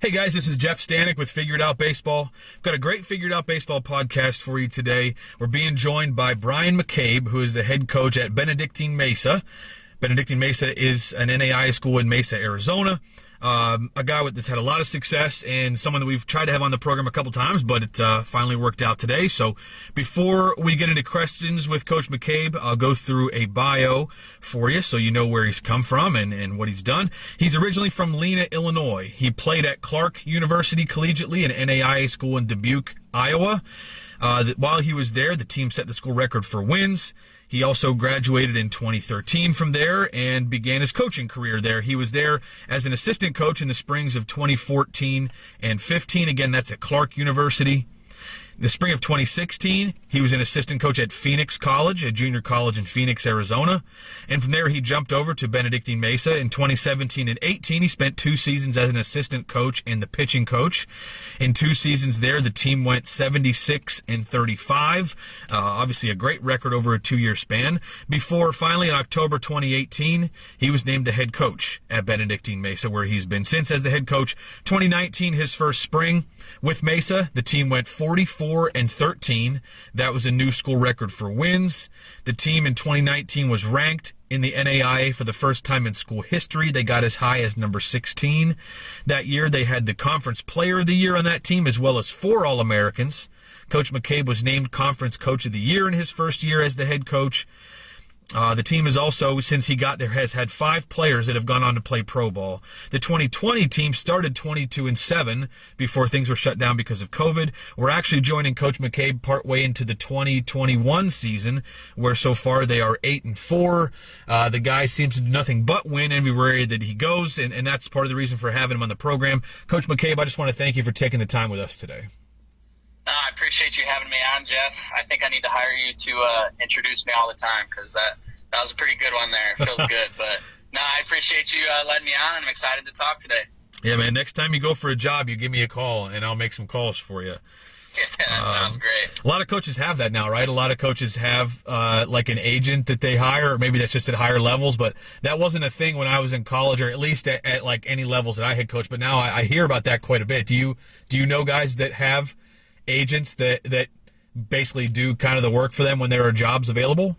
Hey guys, this is Jeff Stanek with Figured Out Baseball. I've got a great Figured Out Baseball podcast for you today. We're being joined by Brian McCabe, who is the head coach at Benedictine Mesa. Benedictine Mesa is an NAIA school in Mesa, Arizona. A guy that's had a lot of success and someone that we've tried to have on the program a couple times, but it finally worked out today. So before we get into questions with Coach McCabe, I'll go through a bio for you so you know where he's come from and what he's done. He's originally from Lena, Illinois. He played at Clark University collegiately, an NAIA school in Dubuque, Iowa. While he was there, the team set the school record for wins. He also graduated in 2013 from there and began his coaching career there. He was there as an assistant coach in the springs of 2014 and 15. Again, that's at Clark University. The spring of 2016, he was an assistant coach at Phoenix College, a junior college in Phoenix, Arizona. And from there, he jumped over to Benedictine Mesa. In 2017 and 18, he spent 2 seasons as an assistant coach and the pitching coach. In 2 seasons there, the team went 76 and 35. Obviously, a great record over a 2-year span. Before finally, in October 2018, he was named the head coach at Benedictine Mesa, where he's been since as the head coach. 2019, his first spring with Mesa, the team went 44 and 13. That was a new school record for wins. The team in 2019 was ranked in the NAIA for the first time in school history. They got as high as number 16. That year, they had the Conference Player of the Year on that team, as well as 4 All-Americans. Coach McCabe was named Conference Coach of the Year in his first year as the head coach. The team is also, since he got there, has had 5 players that have gone on to play pro ball. The 2020 team started 22-7 before things were shut down because of COVID. We're actually joining Coach McCabe partway into the 2021 season, where so far they are 8-4. The guy seems to do nothing but win everywhere that he goes, and that's part of the reason for having him on the program. Coach McCabe, I just want to thank you for taking the time with us today. I appreciate you having me on, Jeff. I think I need to hire you to introduce me all the time because that was a pretty good one there. It feels good. But, no, I appreciate you letting me on, and I'm excited to talk today. Yeah, man, next time you go for a job, you give me a call, and I'll make some calls for you. Yeah, that sounds great. A lot of coaches have that now, right? A lot of coaches have like an agent that they hire, or maybe that's just at higher levels, but that wasn't a thing when I was in college, or at least at like any levels that I had coached. But now I hear about that quite a bit. Do you know guys that have agents that basically do kind of the work for them when there are jobs available?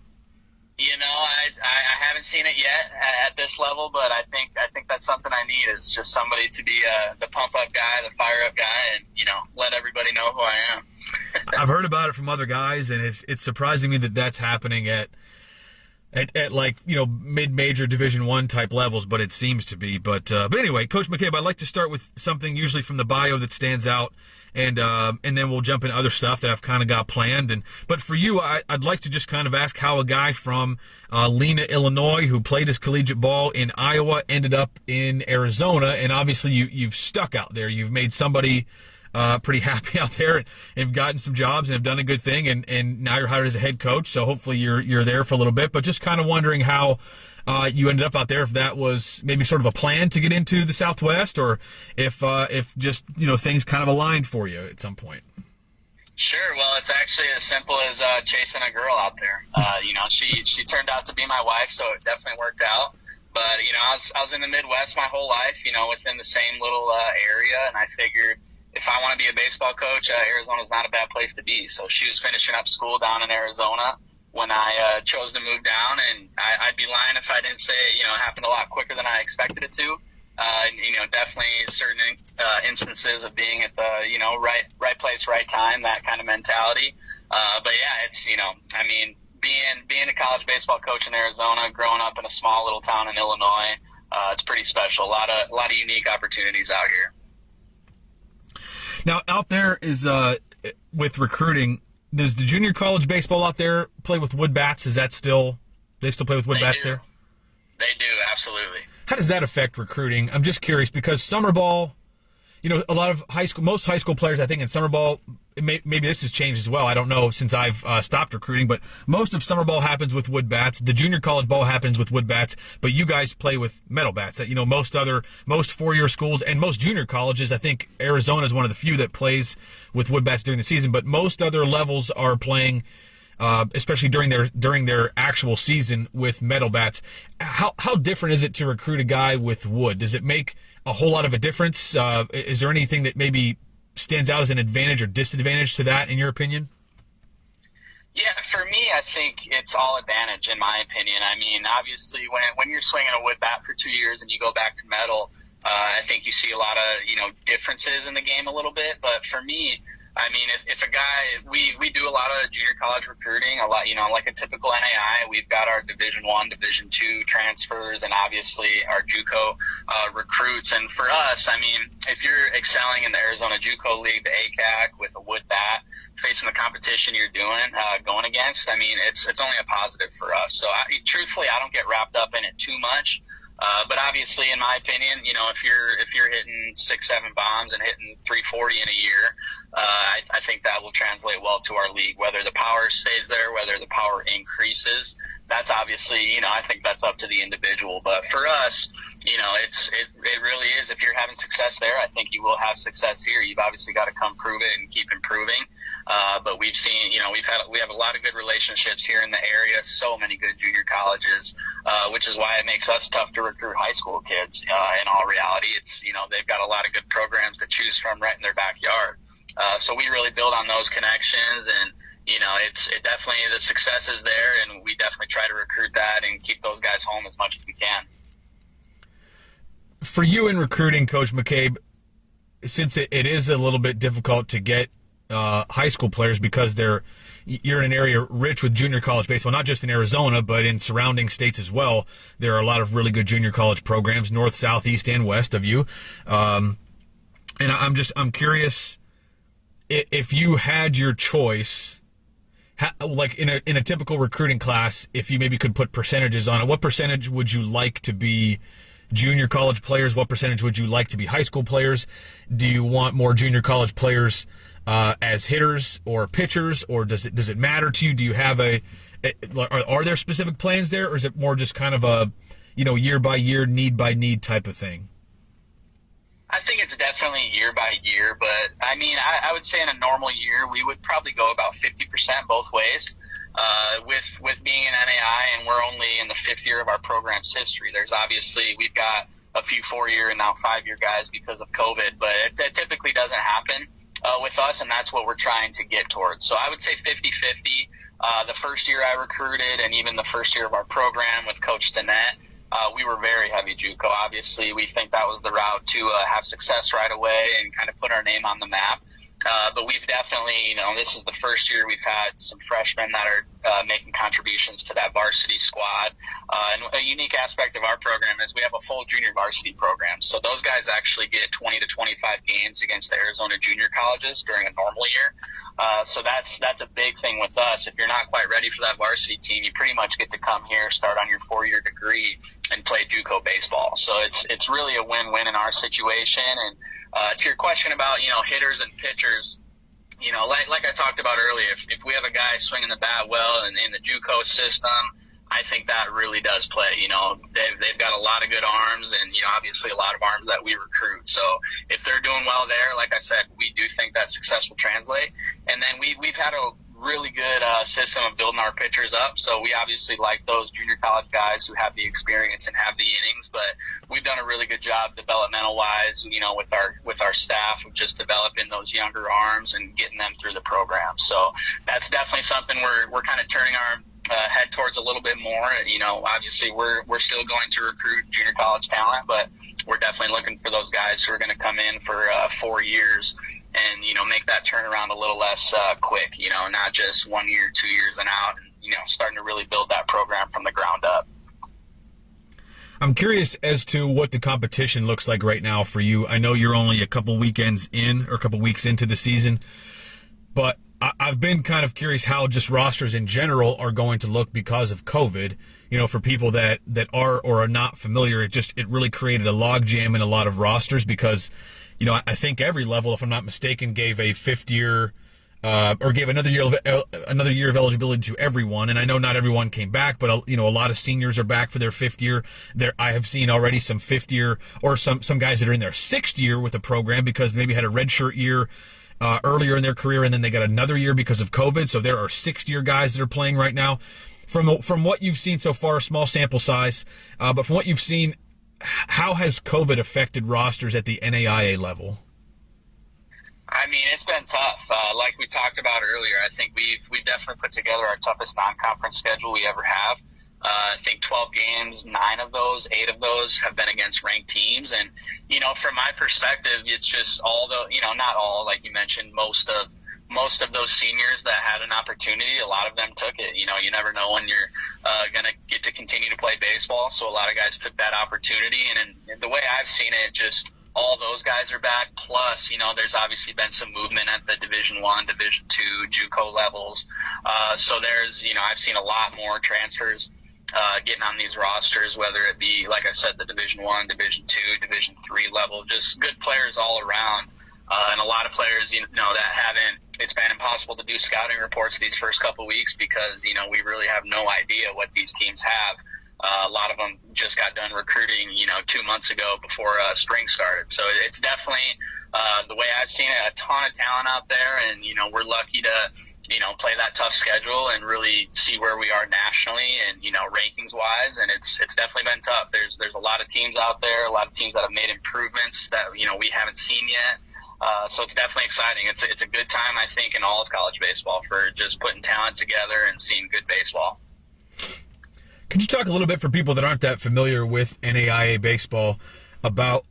You know, I haven't seen it yet at this level, but I think that's something I need is just somebody to be the pump up guy, the fire up guy, and let everybody know who I am. I've heard about it from other guys, and it's surprising me that that's happening at like mid-major Division I type levels, but it seems to be. But anyway, Coach McCabe, I'd like to start with something usually from the bio that stands out, and then we'll jump into other stuff that I've kind of got planned. But for you, I'd like to just kind of ask how a guy from Lena, Illinois, who played his collegiate ball in Iowa, ended up in Arizona, and obviously you've stuck out there. You've made somebody pretty happy out there and have gotten some jobs and have done a good thing, and now you're hired as a head coach, so hopefully you're there for a little bit. But just kind of wondering how you ended up out there, if that was maybe sort of a plan to get into the Southwest, or if just things kind of aligned for you at some point. Sure. Well, it's actually as simple as chasing a girl out there. She turned out to be my wife, so it definitely worked out. But I was in the Midwest my whole life, within the same little area, and I figured, if I want to be a baseball coach, Arizona's not a bad place to be. So she was finishing up school down in Arizona when I chose to move down, and I'd be lying if I didn't say it happened a lot quicker than I expected it to. Definitely certain instances of being at the right place, right time, that kind of mentality. But yeah, it's being a college baseball coach in Arizona, growing up in a small little town in Illinois, it's pretty special. A lot of unique opportunities out here. Now, out there is with recruiting, does the junior college baseball out there play with wood bats? They still play with wood bats there? They do, absolutely. How does that affect recruiting? I'm just curious because summer ball, a lot of most high school players, I think in summer ball, maybe this has changed as well. I don't know since I've stopped recruiting, but most of summer ball happens with wood bats. The junior college ball happens with wood bats, but you guys play with metal bats. Most 4-year schools and most junior colleges, I think Arizona is one of the few that plays with wood bats during the season, but most other levels are playing, especially during their actual season, with metal bats. How different is it to recruit a guy with wood? Does it make a whole lot of a difference? Is there anything that maybe stands out as an advantage or disadvantage to that, in your opinion? Yeah, for me, I think it's all advantage, in my opinion. I mean, obviously, when you're swinging a wood bat for 2 years and you go back to metal, I think you see a lot of, differences in the game a little bit. But for me, I mean, if a guy, we do a lot of junior college recruiting, a lot, like a typical NAIA, we've got our Division I, Division II transfers, and obviously our JUCO recruits. And for us, I mean, if you're excelling in the Arizona JUCO League, the ACAC, with a wood bat, facing the competition you're going against, I mean, it's only a positive for us. So truthfully, I don't get wrapped up in it too much. But obviously, in my opinion, if you're hitting 6-7 bombs and hitting 340 in a year, I think that will translate well to our league. Whether the power stays there, whether the power increases, that's obviously, I think that's up to the individual. But for us, it really is. If you're having success there, I think you will have success here. You've obviously got to come prove it and keep improving. But we've seen, we have a lot of good relationships here in the area, so many good junior colleges, which is why it makes us tough to recruit high school kids. In all reality, it's, they've got a lot of good programs to choose from right in their backyard. So we really build on those connections, and, it definitely, the success is there, and we definitely try to recruit that and keep those guys home as much as we can. For you in recruiting, Coach McCabe, since it is a little bit difficult to get high school players because you're in an area rich with junior college baseball, not just in Arizona, but in surrounding states as well. There are a lot of really good junior college programs, north, south, east, and west of you. And I'm curious, if you had your choice, like in a typical recruiting class, if you maybe could put percentages on it, what percentage would you like to be junior college players? What percentage would you like to be high school players? Do you want more junior college players as hitters or pitchers, or does it matter to you? Do you have are there specific plans there, or is it more just kind of a year by year, need by need type of thing? I think it's definitely year by year, but I mean, I would say in a normal year we would probably go about 50% both ways. With being an NAI, and we're only in the 5th year of our program's history. There's obviously, we've got a few 4-year and now 5-year guys because of COVID, but it typically doesn't happen with us, and that's what we're trying to get towards. So I would say 50-50. The first year I recruited, and even the first year of our program with Coach Stinnett, we were very heavy JUCO. Obviously, we think that was the route to have success right away and kind of put our name on the map. But we've definitely, this is the first year we've had some freshmen that are making contributions to that varsity squad. And a unique aspect of our program is we have a full junior varsity program. So those guys actually get 20 to 25 games against the Arizona junior colleges during a normal year. So that's a big thing with us. If you're not quite ready for that varsity team, you pretty much get to come here, start on your 4-year degree, and play JUCO baseball. So it's really a win-win in our situation. And to your question about, hitters and pitchers, like I talked about earlier, if we have a guy swinging the bat well and in the JUCO system, I think that really does play. They've got a lot of good arms, and, obviously a lot of arms that we recruit. So if they're doing well there, like I said, we do think that success will translate. And then we've had a really good system of building our pitchers up. So we obviously like those junior college guys who have the experience and have the innings, but we've done a really good job developmental wise, with our staff of just developing those younger arms and getting them through the program. So that's definitely something we're kind of turning our head towards a little bit more. Obviously we're still going to recruit junior college talent, but we're definitely looking for those guys who are going to come in for 4 years and, make that turnaround a little less quick, not just 1 year, 2 years and out, and, starting to really build that program from the ground up. I'm curious as to what the competition looks like right now for you. I know you're only a couple weekends in, or a couple weeks into the season, but I've been kind of curious how just rosters in general are going to look because of COVID. For people that are or are not familiar, it really created a logjam in a lot of rosters because, I think every level, if I'm not mistaken, gave a 5th year or gave another year of eligibility to everyone. And I know not everyone came back, but a lot of seniors are back for their 5th year. I have seen already some 5th year or some guys that are in their 6th year with the program because they maybe had a redshirt year earlier in their career, and then they got another year because of COVID. So there are 6th-year guys that are playing right now. From what you've seen so far, small sample size, but from what you've seen, how has COVID affected rosters at the NAIA level? I mean, it's been tough. Like we talked about earlier, I think we've definitely put together our toughest non-conference schedule we ever have. I think 12 games, 8 of those have been against ranked teams. And, from my perspective, it's just not all, like you mentioned, most of those seniors that had an opportunity, a lot of them took it. You never know when you're going to get to continue to play baseball. So a lot of guys took that opportunity. And the way I've seen it, just all those guys are back. Plus, there's obviously been some movement at the Division I, Division II, JUCO levels. So there's, I've seen a lot more transfers getting on these rosters, whether it be, like I said, the Division I, Division II, Division III level, just good players all around. And a lot of players, it's been impossible to do scouting reports these first couple of weeks because, we really have no idea what these teams have. A lot of them just got done recruiting, 2 months ago before spring started. So it's definitely, the way I've seen it, a ton of talent out there. And, we're lucky to, play that tough schedule and really see where we are nationally and, rankings wise. And it's definitely been tough. There's a lot of teams out there, a lot of teams that have made improvements that, we haven't seen yet. So it's definitely exciting. It's a good time, I think, in all of college baseball for just putting talent together and seeing good baseball. Could you talk a little bit for people that aren't that familiar with NAIA baseball about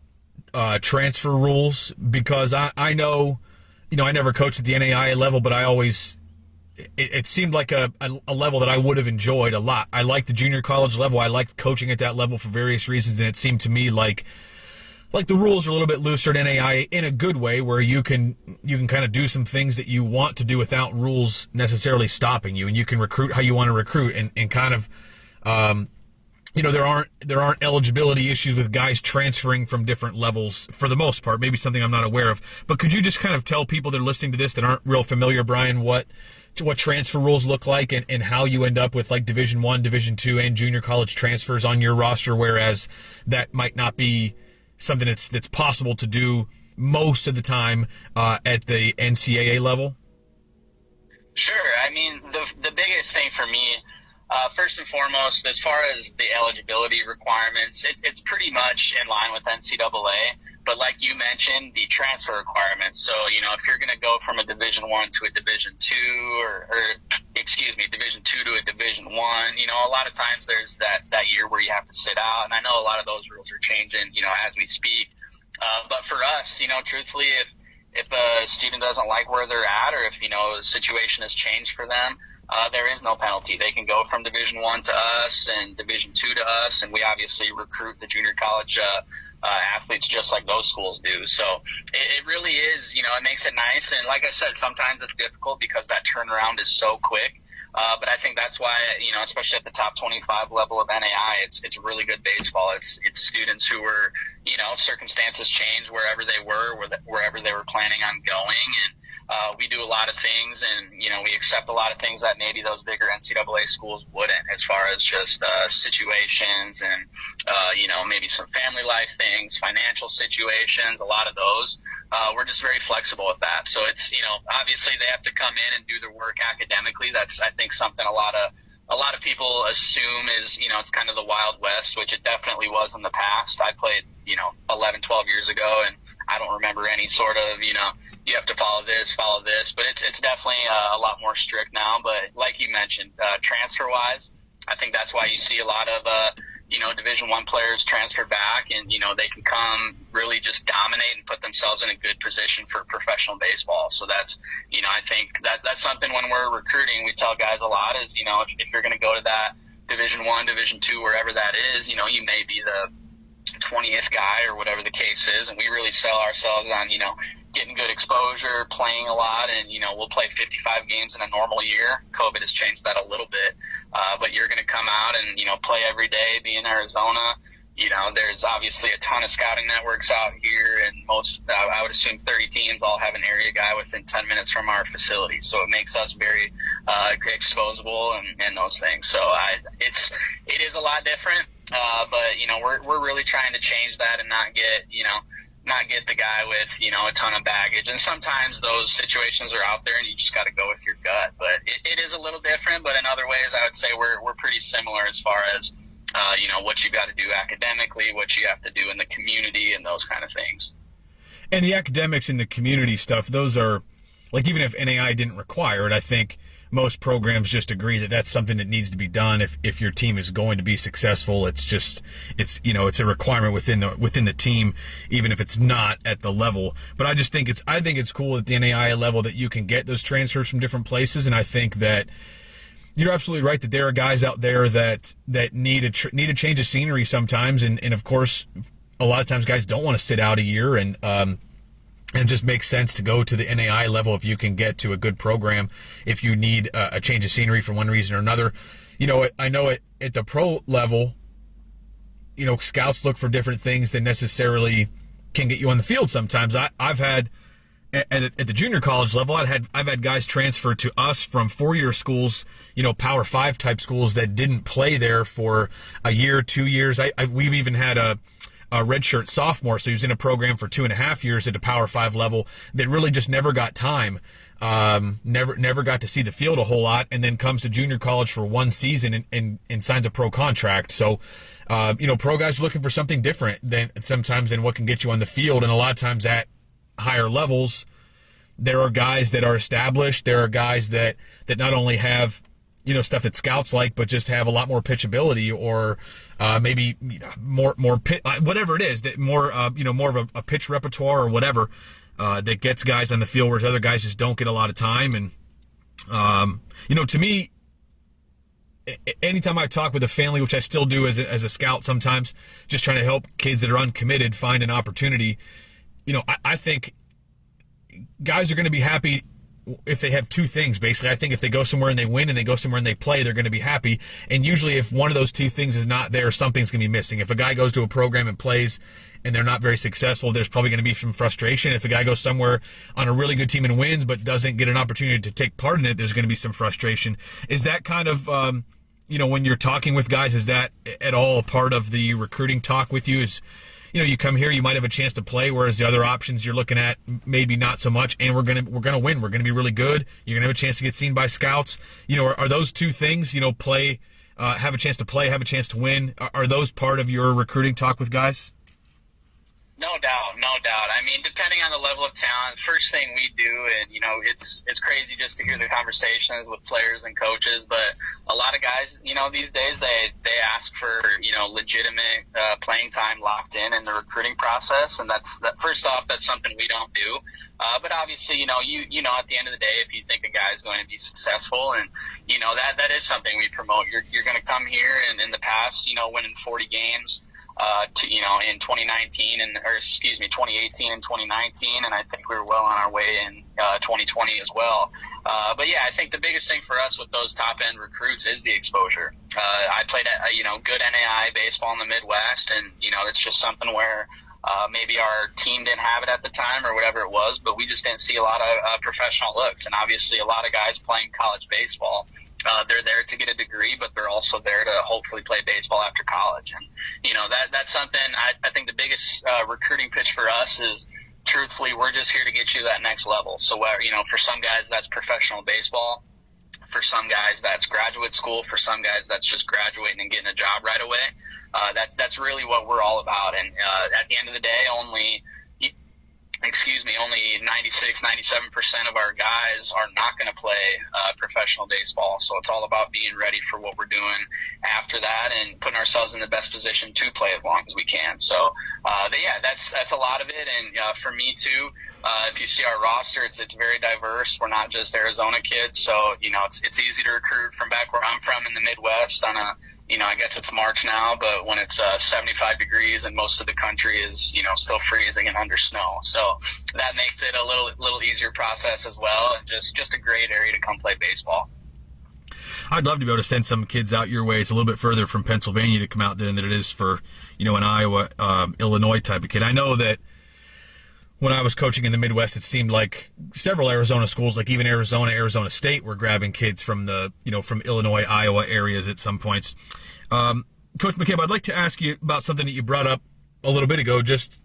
transfer rules? Because I know, I never coached at the NAIA level, but I always it seemed like a level that I would have enjoyed a lot. I liked the junior college level. I liked coaching at that level for various reasons, and it seemed to me like the rules are a little bit looser at NAIA in a good way, where you can kind of do some things that you want to do without rules necessarily stopping you, and you can recruit how you want to recruit, and kind of there aren't eligibility issues with guys transferring from different levels for the most part. Maybe something I'm not aware of. But could you just kind of tell people that are listening to this that aren't real familiar, Brian, what transfer rules look like and how you end up with like Division I, Division II, and junior college transfers on your roster, whereas that might not be something that's possible to do most of the time at the NCAA level? Sure. I mean, the biggest thing for me, first and foremost, as far as the eligibility requirements, it's pretty much in line with NCAA. But like you mentioned, the transfer requirements. So, if you're going to go from a Division I to a Division II, Division II to a Division I, a lot of times there's that year where you have to sit out. And I know a lot of those rules are changing, as we speak. But for us, truthfully, if a student doesn't like where they're at, or if, the situation has changed for them, there is no penalty. They can go from Division I to us and Division II to us, and we obviously recruit the junior college athletes just like those schools do. So it really is, it makes it nice. And like I said, sometimes it's difficult because that turnaround is so quick. But I think that's why, especially at the top 25 level of NAI, it's really good baseball. It's students who were, circumstances change wherever they were, wherever they were planning on going. And we do a lot of things, and, we accept a lot of things that maybe those bigger NCAA schools wouldn't, as far as just situations and, maybe some family life things, financial situations, a lot of those. We're just very flexible with that. So it's, obviously they have to come in and do their work academically. That's, I think, something a lot of people assume is, it's kind of the Wild West, which it definitely was in the past. I played, 11, 12 years ago, and I don't remember any sort of, you have to follow this, but it's definitely a lot more strict now. But like you mentioned, transfer-wise, I think that's why you see a lot of, Division I players transfer back, and, they can come really just dominate and put themselves in a good position for professional baseball. So that's, I think that's something when we're recruiting, we tell guys a lot is, if you're going to go to that Division I, Division II, wherever that is, you may be the 20th guy or whatever the case is, and we really sell ourselves on, getting good exposure, playing a lot, and, we'll play 55 games in a normal year. COVID has changed that a little bit, but you're going to come out and, play every day, be in Arizona. There's obviously a ton of scouting networks out here, and most, I would assume 30 teams all have an area guy within 10 minutes from our facility. So it makes us very exposable and those things. So it is a lot different, but, we're really trying to change that and not get the guy with, a ton of baggage. And sometimes those situations are out there and you just got to go with your gut. But it is a little different, but in other ways I would say we're pretty similar as far as what you got to do academically, what you have to do in the community, and those kind of things. And the academics and the community stuff, those are, like, even if NAIA didn't require it, I think most programs just agree that that's something that needs to be done if your team is going to be successful. It's a requirement within the team, even if it's not at the level. But I think it's cool at the NAIA level that you can get those transfers from different places, and I think that you're absolutely right that there are guys out there that need a change of scenery sometimes, and of course a lot of times guys don't want to sit out a year, and it just makes sense to go to the NAIA level if you can get to a good program. If you need a change of scenery for one reason or another, I know at the pro level, scouts look for different things that necessarily can get you on the field. Sometimes I've had at the junior college level, I've had guys transfer to us from 4-year schools, Power 5 type schools that didn't play there for a year, 2 years. We've even had a redshirt sophomore, so he was in a program for 2.5 years at a Power 5 level that really just never got time, never got to see the field a whole lot, and then comes to junior college for one season and signs a pro contract. So, pro guys are looking for something different than what can get you on the field, and a lot of times at higher levels, there are guys that are established. There are guys that not only have stuff that scouts like, but just have a lot more pitchability, or maybe more whatever it is, that more more of a pitch repertoire or whatever that gets guys on the field, whereas other guys just don't get a lot of time. And to me, anytime I talk with a family, which I still do as a scout sometimes, just trying to help kids that are uncommitted find an opportunity, I think guys are going to be happy if they have two things, basically. I think if they go somewhere and they win, and they go somewhere and they play, they're going to be happy. And usually if one of those two things is not there, something's going to be missing. If a guy goes to a program and plays and they're not very successful, there's probably going to be some frustration. If a guy goes somewhere on a really good team and wins but doesn't get an opportunity to take part in it, there's going to be some frustration. Is that kind of, when you're talking with guys, is that at all a part of the recruiting talk with you? Is you come here, you might have a chance to play, whereas the other options you're looking at maybe not so much, and we're gonna win. We're gonna be really good. You're gonna have a chance to get seen by scouts. Are those two things? Play, have a chance to play, have a chance to win. Are those part of your recruiting talk with guys? No doubt, no doubt. I mean, depending on the level of talent, first thing we do, and it's crazy just to hear the conversations with players and coaches, but a lot of guys, these days they ask for legitimate playing time locked in the recruiting process, and that first off, that's something we don't do. But obviously, at the end of the day, if you think a guy is going to be successful, and that is something we promote. You're going to come here, and in the past, winning 40 games. In 2018 and 2019, and I think we were well on our way in 2020 as well. But yeah, I think the biggest thing for us with those top end recruits is the exposure. I played good NAIA baseball in the Midwest, and it's just something where maybe our team didn't have it at the time or whatever it was, but we just didn't see a lot of professional looks. And obviously, a lot of guys playing college baseball. They're there to get a degree, but they're also there to hopefully play baseball after college. And, that's something I think the biggest recruiting pitch for us is, truthfully, we're just here to get you to that next level. So, for some guys, that's professional baseball. For some guys, that's graduate school. For some guys, that's just graduating and getting a job right away. That's really what we're all about. And at the end of the day, only 96, 97% of our guys are not going to play professional baseball. So it's all about being ready for what we're doing after that and putting ourselves in the best position to play as long as we can. So, that's a lot of it. And for me too, if you see our roster, it's very diverse. We're not just Arizona kids. So, it's easy to recruit from back where I'm from in the Midwest on a, I guess it's March now, but when it's 75 degrees and most of the country is, still freezing and under snow. So that makes it a little easier process as well, and just a great area to come play baseball. I'd love to be able to send some kids out your way. It's a little bit further from Pennsylvania to come out than it is for, an Iowa, Illinois type of kid. I know that when I was coaching in the Midwest, it seemed like several Arizona schools, like even Arizona State, were grabbing kids from the, from Illinois, Iowa areas at some points. Coach McCabe, I'd like to ask you about something that you brought up a little bit ago, just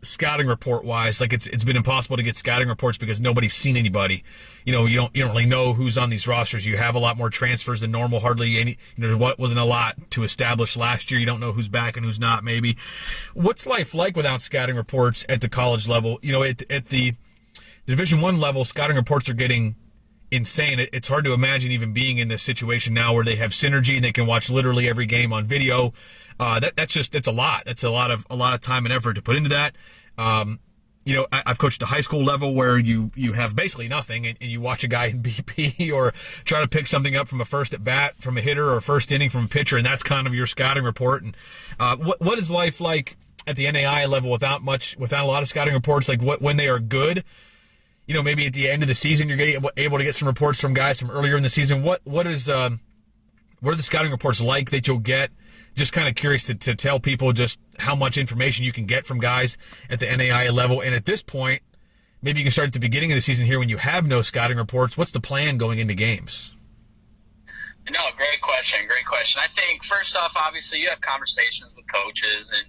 scouting report wise, like it's been impossible to get scouting reports because nobody's seen anybody. You don't really know who's on these rosters. You have a lot more transfers than normal. Hardly any. What wasn't a lot to establish last year. You don't know who's back and who's not. Maybe. What's life like without scouting reports at the college level? At the Division I level, scouting reports are getting insane. It's hard to imagine even being in this situation now where they have synergy and they can watch literally every game on video. That's a lot. That's a lot of time and effort to put into that. I've coached a high school level where you have basically nothing, and you watch a guy in BP or try to pick something up from a first at bat from a hitter or first inning from a pitcher, and that's kind of your scouting report. And what is life like at the NAIA level without a lot of scouting reports? Like when they are good, maybe at the end of the season you're able to get some reports from guys from earlier in the season. What are the scouting reports like that you'll get? Just kind of curious to tell people just how much information you can get from guys at the NAIA level. And at this point, maybe you can start at the beginning of the season here when you have no scouting reports. What's the plan going into games? No, great question. I think, first off, obviously you have conversations with coaches, and,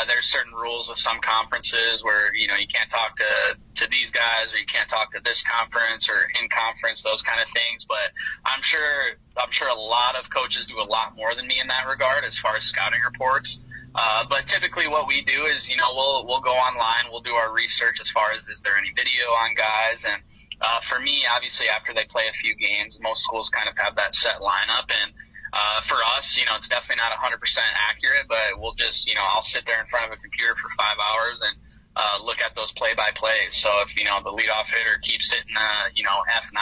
there's certain rules of some conferences where, you can't talk to these guys, or you can't talk to this conference or in conference, those kind of things. But I'm sure a lot of coaches do a lot more than me in that regard as far as scouting reports. But typically what we do is, we'll go online, we'll do our research as far as is there any video on guys. And for me, obviously, after they play a few games, most schools kind of have that set lineup. And for us, it's definitely not 100% accurate, but we'll just, I'll sit there in front of a computer for 5 hours and look at those play-by-plays. So if, the leadoff hitter keeps hitting, F9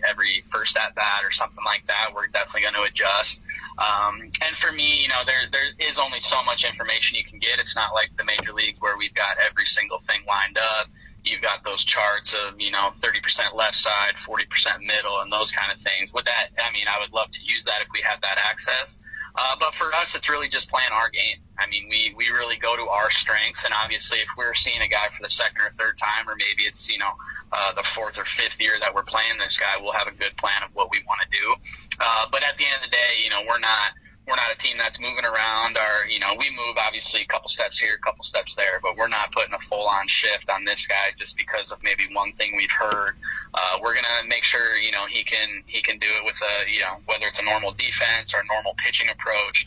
every first at-bat or something like that, we're definitely going to adjust. And for me, there is only so much information you can get. It's not like the major leagues where we've got every single thing lined up. You've got those charts of, 30% left side, 40% middle, and those kind of things. With that, I would love to use that if we had that access. But for us, it's really just playing our game. We really go to our strengths, and obviously if we're seeing a guy for the second or third time, or maybe it's, the fourth or fifth year that we're playing this guy, we'll have a good plan of what we want to do. But at the end of the day, we're not a team that's moving around, or, we move obviously a couple steps here, a couple steps there, but we're not putting a full-on shift on this guy just because of maybe one thing we've heard. We're going to make sure, he can do it with whether it's a normal defense or a normal pitching approach,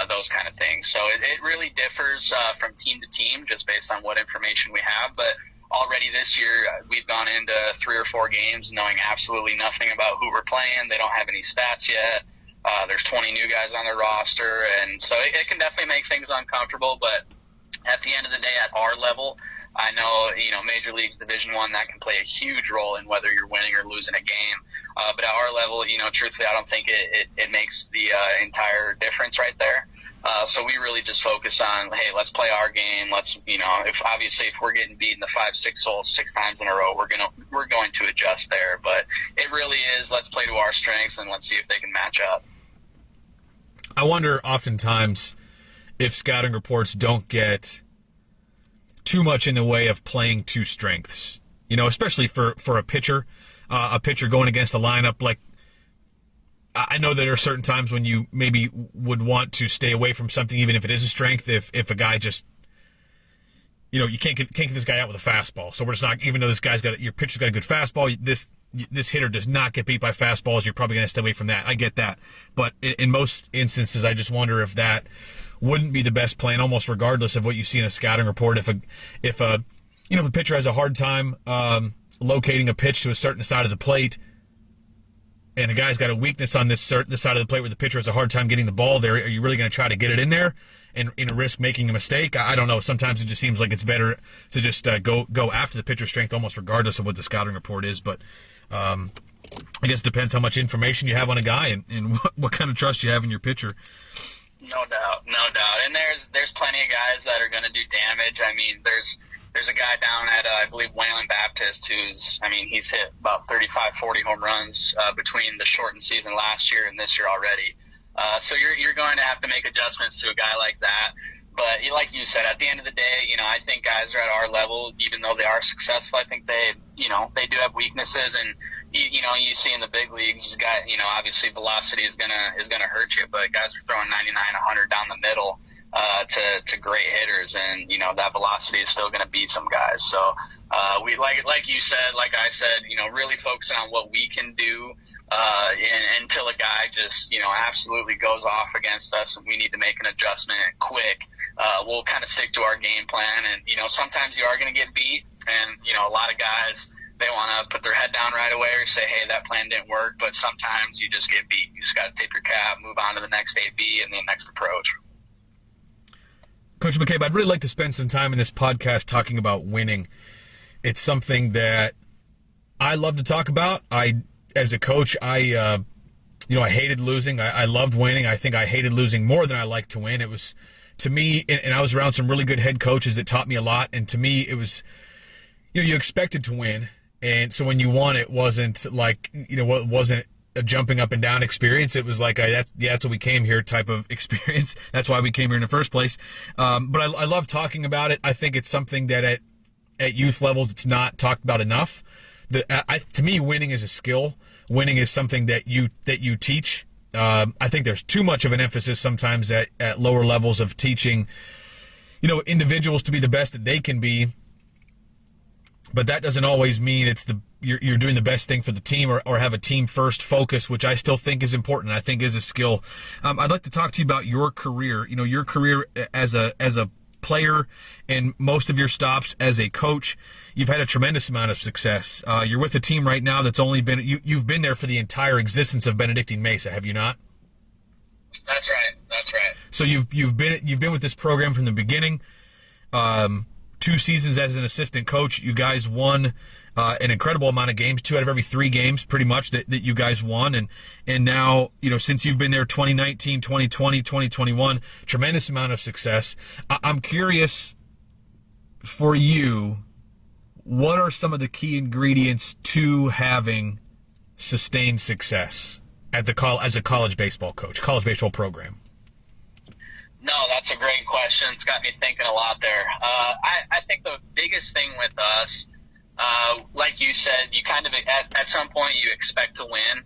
those kind of things. So it really differs from team to team just based on what information we have. But already this year, we've gone into 3 or 4 games knowing absolutely nothing about who we're playing. They don't have any stats yet. There's 20 new guys on their roster, and so it can definitely make things uncomfortable. But at the end of the day, at our level, I know, Major League's Division I, that can play a huge role in whether you're winning or losing a game. But at our level, truthfully, I don't think it makes the entire difference right there. So we really just focus on, hey, let's play our game. Let's, if we're getting beaten the 5-6 holes 6 times in a row, we're going to adjust there. But it really is, let's play to our strengths and let's see if they can match up. I wonder oftentimes if scouting reports don't get too much in the way of playing to strengths, especially for a pitcher going against a lineup. Like, I know that there are certain times when you maybe would want to stay away from something, even if it is a strength, if a guy just, you can't get this guy out with a fastball. So we're just not, even though your pitcher's got a good fastball, this hitter does not get beat by fastballs, you're probably going to stay away from that. I get that. But in most instances, I just wonder if that wouldn't be the best plan, almost regardless of what you see in a scouting report. If a pitcher has a hard time locating a pitch to a certain side of the plate, and a guy's got a weakness on this side of the plate where the pitcher has a hard time getting the ball there, are you really going to try to get it in there and risk making a mistake? I don't know. Sometimes it just seems like it's better to just go after the pitcher's strength almost regardless of what the scouting report is. But I guess it depends how much information you have on a guy and what kind of trust you have in your pitcher. No doubt. And there's plenty of guys that are going to do damage. There's a guy down at, I believe, Wayland Baptist he's hit about 35, 40 home runs between the shortened season last year and this year already. So you're going to have to make adjustments to a guy like that. But like you said, at the end of the day, I think guys are at our level, even though they are successful, I think they do have weaknesses. And, you see in the big leagues, obviously velocity is gonna hurt you, but guys are throwing 99, 100 down the middle. to great hitters, and that velocity is still going to beat some guys. So we like you said, like I said, really focusing on what we can do until a guy just absolutely goes off against us, and we need to make an adjustment quick. We'll kind of stick to our game plan, and sometimes you are going to get beat, and a lot of guys, they want to put their head down right away or say, hey, that plan didn't work. But sometimes you just get beat. You just got to tip your cap, move on to the next AB and the next approach. Coach McCabe, I'd really like to spend some time in this podcast talking about winning. It's something that I love to talk about. As a coach, I hated losing. I loved winning. I think I hated losing more than I liked to win. It was, to me, and I was around some really good head coaches that taught me a lot. And to me, it was, you expected to win. And so when you won, it wasn't like, it wasn't a jumping up and down experience. It was like, that's what we came here type of experience. That's why we came here in the first place. But I love talking about it. I think it's something that at youth levels, it's not talked about enough. To me, winning is a skill. Winning is something that you teach. I think there's too much of an emphasis sometimes at lower levels of teaching, individuals to be the best that they can be. But that doesn't always mean you're doing the best thing for the team or have a team first focus, which I still think is important. I think is a skill. I'd like to talk to you about your career. Your career as a player and most of your stops as a coach. You've had a tremendous amount of success. You're with a team right now that's only been you've been there for the entire existence of Benedictine Mesa, have you not? That's right. So you've been with this program from the beginning. 2 seasons as an assistant coach. You guys won an incredible amount of games, 2 out of every 3 games pretty much that you guys won. And now, since you've been there 2019, 2020, 2021, tremendous amount of success. I'm curious for you, what are some of the key ingredients to having sustained success as a college baseball coach, college baseball program? No, that's a great question. It's got me thinking a lot there. I think the biggest thing with us, like you said, you kind of at some point you expect to win.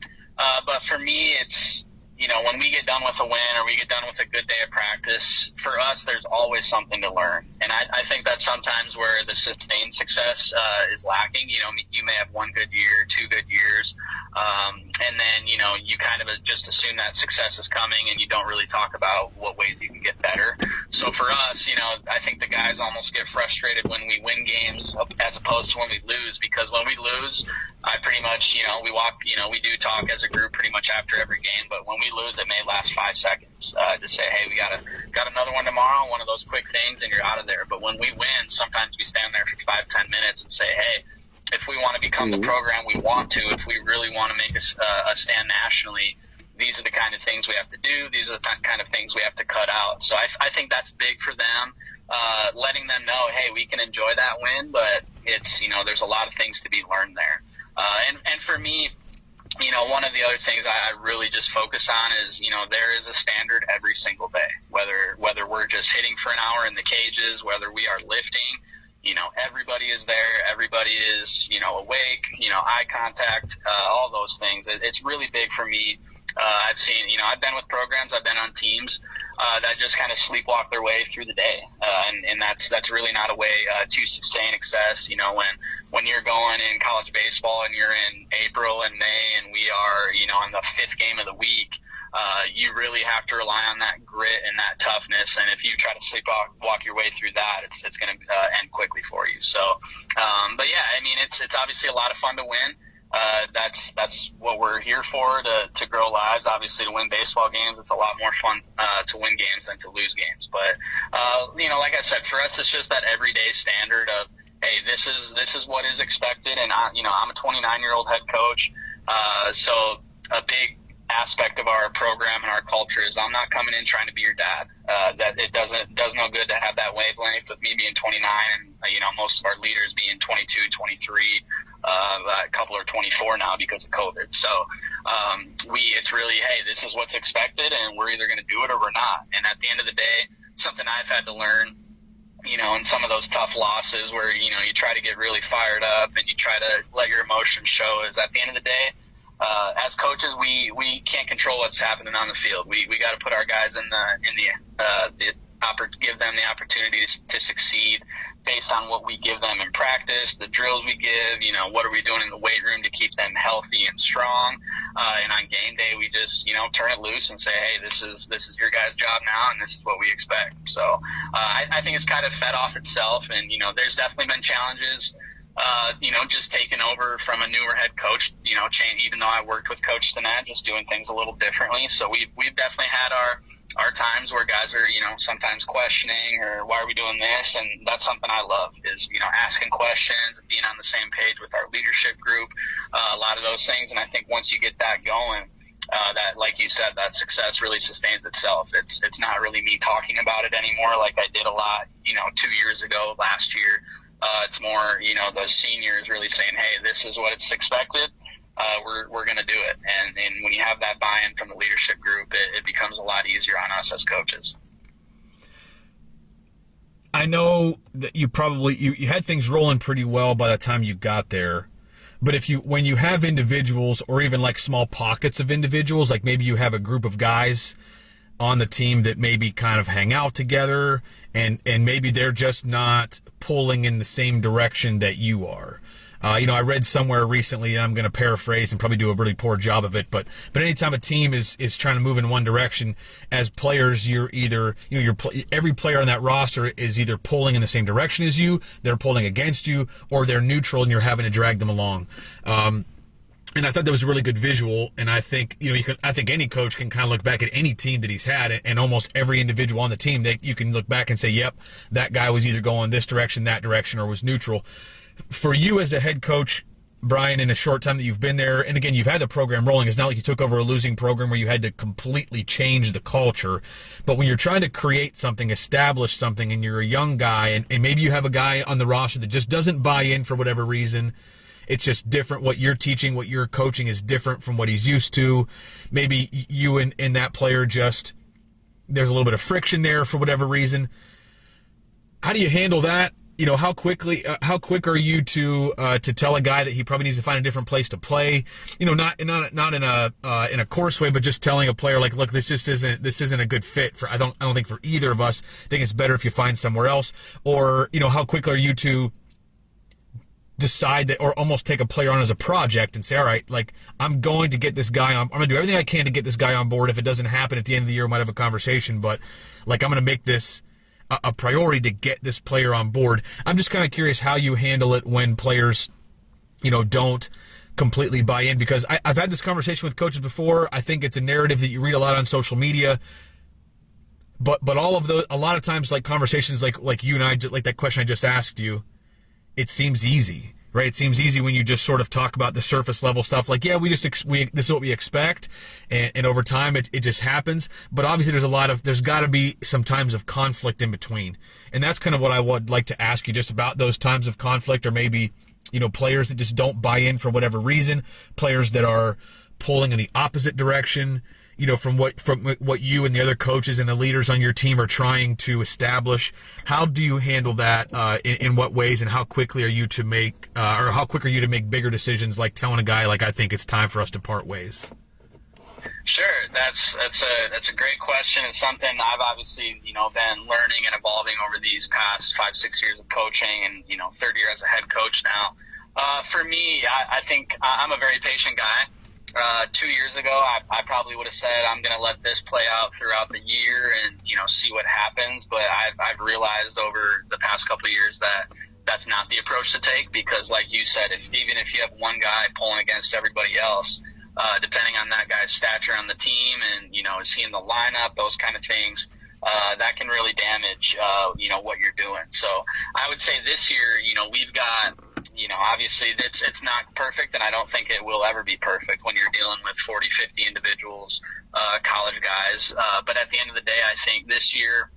But for me, it's, when we get done with a win or we get done with a good day of practice, for us, there's always something to learn. And I think that's sometimes where the sustained success is lacking. You may have 1 good year, 2 good years, and then, you kind of just assume that success is coming and you don't really talk about what ways you can get better. So for us, I think the guys almost get frustrated when we win games as opposed to when we lose, because when we lose, I pretty much, we do talk as a group pretty much after every game, but when we lose, it may last 5 seconds to say, hey, we got another one tomorrow, one of those quick things, and you're out of there. But when we win, sometimes we stand there for 5-10 minutes and say, hey, if we want to become the program we want to, if we really want to make a stand nationally, these are the kind of things we have to do. These are the kind of things we have to cut out. So I think that's big for them, letting them know, hey, we can enjoy that win, but it's, there's a lot of things to be learned there. And for me, one of the other things I really just focus on is, there is a standard every single day, whether we're just hitting for an hour in the cages, whether we are lifting, everybody is there, everybody is, awake, eye contact, all those things. It's really big for me. I've seen, I've been with programs, I've been on teams that just kind of sleepwalk their way through the day. And that's really not a way to sustain success. When you're going in college baseball and you're in April and May and we are, on the 5th game of the week, you really have to rely on that grit and that toughness. And if you try to sleepwalk your way through that, it's going to end quickly for you. So, but yeah, it's obviously a lot of fun to win. That's what we're here for, to grow lives. Obviously, to win baseball games, it's a lot more fun to win games than to lose games. But like I said, for us, it's just that everyday standard of, hey, this is what is expected. And I'm a 29-year-old head coach, so a big aspect of our program and our culture is I'm not coming in trying to be your dad. That it does no good to have that wavelength of me being 29 and most of our leaders being 22, 23. A couple are 24 now because of COVID. So it's really, hey, this is what's expected, and we're either going to do it or we're not. And at the end of the day, something I've had to learn, in some of those tough losses where, you try to get really fired up and you try to let your emotions show, is at the end of the day, as coaches, we can't control what's happening on the field. We got to put our guys in the give them the opportunities to succeed based on what we give them in practice, the drills we give, what are we doing in the weight room to keep them healthy and strong. And on game day, we just, turn it loose and say, hey, this is your guys' job now, and this is what we expect. So I think it's kind of fed off itself. And, there's definitely been challenges, just taking over from a newer head coach, even though I worked with Coach Stinnett, just doing things a little differently. So we've definitely had our times where guys are, sometimes questioning or why are we doing this? And that's something I love is, asking questions, being on the same page with our leadership group, a lot of those things. And I think once you get that going, that, like you said, that success really sustains itself. It's not really me talking about it anymore like I did a lot, 2 years ago, last year. It's more, those seniors really saying, hey, this is what it's expected. We're going to do it. And when you have that buy-in from the leadership group, it becomes a lot easier on us as coaches. I know that you probably you had things rolling pretty well by the time you got there. But when you have individuals or even like small pockets of individuals, like maybe you have a group of guys on the team that maybe kind of hang out together and maybe they're just not pulling in the same direction that you are. I read somewhere recently, and I'm going to paraphrase and probably do a really poor job of it, but anytime a team is trying to move in one direction, as players, you're either, every player on that roster is either pulling in the same direction as you, they're pulling against you, or they're neutral and you're having to drag them along. And I thought that was a really good visual, and I think I think any coach can kind of look back at any team that he's had, and almost every individual on the team that you can look back and say, yep, that guy was either going this direction, that direction, or was neutral. For you as a head coach, Brian, in a short time that you've been there, and again, you've had the program rolling. It's not like you took over a losing program where you had to completely change the culture. But when you're trying to create something, establish something, and you're a young guy, and maybe you have a guy on the roster that just doesn't buy in for whatever reason, it's just different. What you're teaching, what you're coaching is different from what he's used to. Maybe you and that player just, there's a little bit of friction there for whatever reason. How do you handle that? How quick are you to tell a guy that he probably needs to find a different place to play? Not in a coarse way, but just telling a player like, look, this isn't a good fit for. I don't think for either of us. I think it's better if you find somewhere else. Or how quick are you to decide that, or almost take a player on as a project and say, all right, like I'm going to get this guy on. I'm going to do everything I can to get this guy on board. If it doesn't happen at the end of the year, we might have a conversation. But like I'm going to make this a priority to get this player on board. I'm just kind of curious how you handle it when players, don't completely buy in, because I've had this conversation with coaches before. I think it's a narrative that you read a lot on social media, but a lot of times, like conversations like you and I, like that question I just asked you, it seems easy, right? It seems easy when you just sort of talk about the surface level stuff. Like, yeah, this is what we expect, and over time it just happens. But obviously there's got to be some times of conflict in between, and that's kind of what I would like to ask you, just about those times of conflict, or maybe players that just don't buy in for whatever reason, players that are pulling in the opposite direction, from what you and the other coaches and the leaders on your team are trying to establish. How do you handle that? In what ways, and how quickly are you to make, or how quick are you to make bigger decisions, like telling a guy like, I think it's time for us to part ways? Sure, that's a great question. It's something I've obviously been learning and evolving over these past 5-6 years of coaching, and third year as a head coach now. For me, I think I'm a very patient guy. 2 years ago, I probably would have said I'm going to let this play out throughout the year and see what happens. But I've realized over the past couple of years that that's not the approach to take, because like you said, even if you have one guy pulling against everybody else, depending on that guy's stature on the team and is he in the lineup, those kind of things, that can really damage what you're doing. So I would say this year, we've got, obviously it's not perfect, and I don't think it will ever be perfect when you're dealing with 40, 50 individuals, college guys. But at the end of the day, I think this year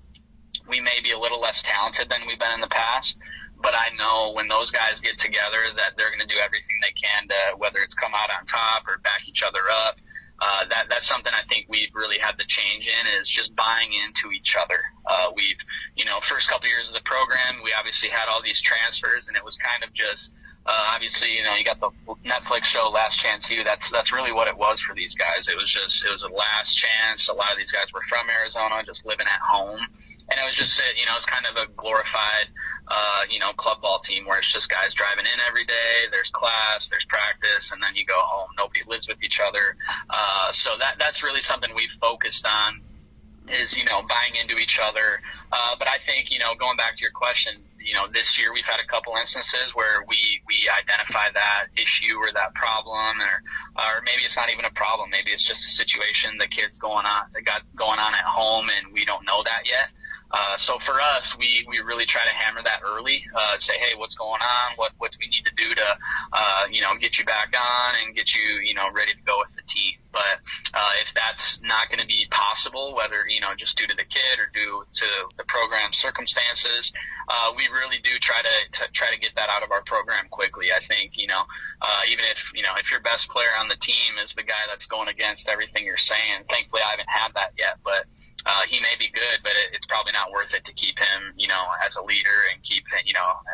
we may be a little less talented than we've been in the past. But I know when those guys get together that they're going to do everything they can to, whether it's come out on top or back each other up. That's something I think we've really had to change in, is just buying into each other. We've, first couple of years of the program, we obviously had all these transfers, and it was kind of just, obviously, you got the Netflix show Last Chance U. That's really what it was for these guys. It was a last chance. A lot of these guys were from Arizona, just living at home. And it was just, it's kind of a glorified, club ball team where it's just guys driving in every day. There's class, there's practice, and then you go home. Nobody lives with each other. So that's really something we've focused on is, buying into each other. But I think, going back to your question, this year we've had a couple instances where we identify that issue or that problem, or maybe it's not even a problem. Maybe it's just a situation the kid's got going on at home and we don't know that yet. So for us, we really try to hammer that early, say, hey, what's going on? What do we need to do to, get you back on and get you, ready to go with the team. But if that's not going to be possible, whether, just due to the kid or due to the program circumstances, we really do try to get that out of our program quickly. I think, even if your best player on the team is the guy that's going against everything you're saying, thankfully I haven't had that yet, but he may be good, but it's probably not worth it to keep him, as a leader and keep him,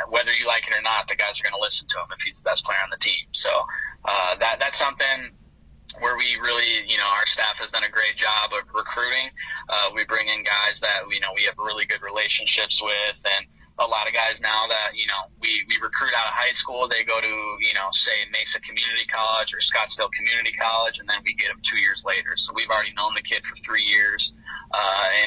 whether you like it or not, the guys are going to listen to him if he's the best player on the team. So that's something where we really, our staff has done a great job of recruiting. We bring in guys that, we have really good relationships with, and a lot of guys now that, we recruit out of high school, they go to, say Mesa Community College or Scottsdale Community College, and then we get them 2 years later. So we've already known the kid for 3 years.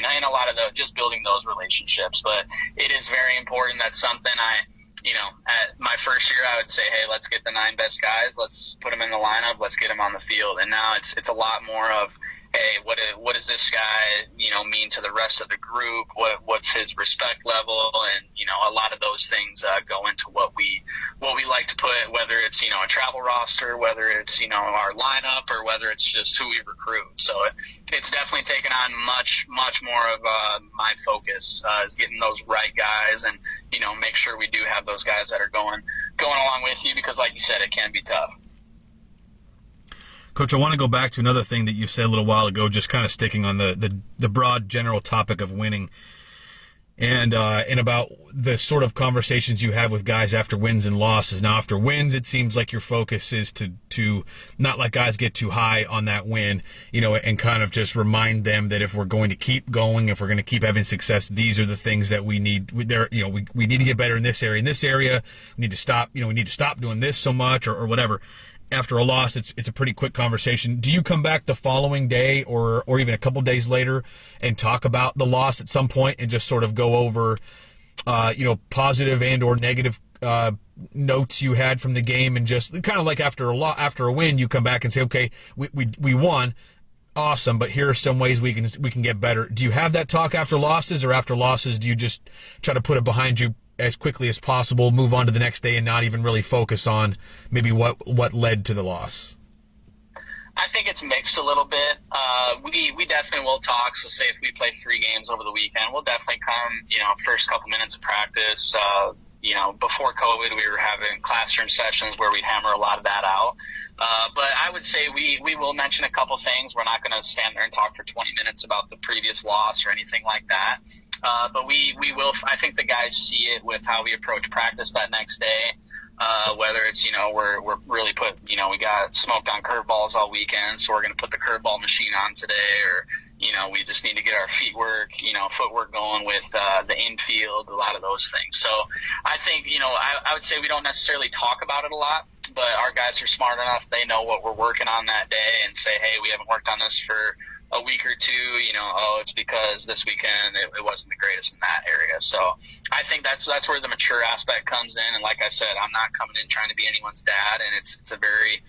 And a lot of just building those relationships. But it is very important. That's something at my first year, I would say, hey, let's get the 9 best guys. Let's put them in the lineup. Let's get them on the field. And now it's a lot more of, hey, what does this guy, mean to the rest of the group? What's his respect level? And, a lot of those things go into what we like to put, whether it's, a travel roster, whether it's, our lineup, or whether it's just who we recruit. So it's definitely taken on much, much more of my focus is getting those right guys and, make sure we do have those guys that are going along with you, because like you said, it can be tough. Coach, I want to go back to another thing that you said a little while ago, just kind of sticking on the broad general topic of winning, and about the sort of conversations you have with guys after wins and losses. Now, after wins, it seems like your focus is to not let guys get too high on that win, and kind of just remind them that if we're going to keep going, if we're going to keep having success, these are the things that we need. We need to get better in this area. In this area, we need to stop. We need to stop doing this so much, or whatever. After a loss, it's a pretty quick conversation. Do you come back the following day or even a couple days later and talk about the loss at some point and just sort of go over, positive and or negative notes you had from the game, and just kind of like after a win, you come back and say, okay, we won, awesome, but here are some ways we can get better. Do you have that talk after losses, or after losses do you just try to put it behind you as quickly as possible, move on to the next day, and not even really focus on maybe what led to the loss? I think it's mixed a little bit. We definitely will talk. So say if we play 3 games over the weekend, we'll definitely come, first couple minutes of practice. Before COVID, we were having classroom sessions where we'd hammer a lot of that out. But I would say we will mention a couple things. We're not going to stand there and talk for 20 minutes about the previous loss or anything like that. But we will, I think the guys see it with how we approach practice that next day. Whether it's, we're really we got smoked on curveballs all weekend, so we're going to put the curveball machine on today, or, we just need to get our footwork going with the infield, a lot of those things. So I think, I would say we don't necessarily talk about it a lot, but our guys are smart enough. They know what we're working on that day and say, hey, we haven't worked on this for a week or two, it's because this weekend it wasn't the greatest in that area. So I think that's where the mature aspect comes in. And like I said, I'm not coming in trying to be anyone's dad, and it's a very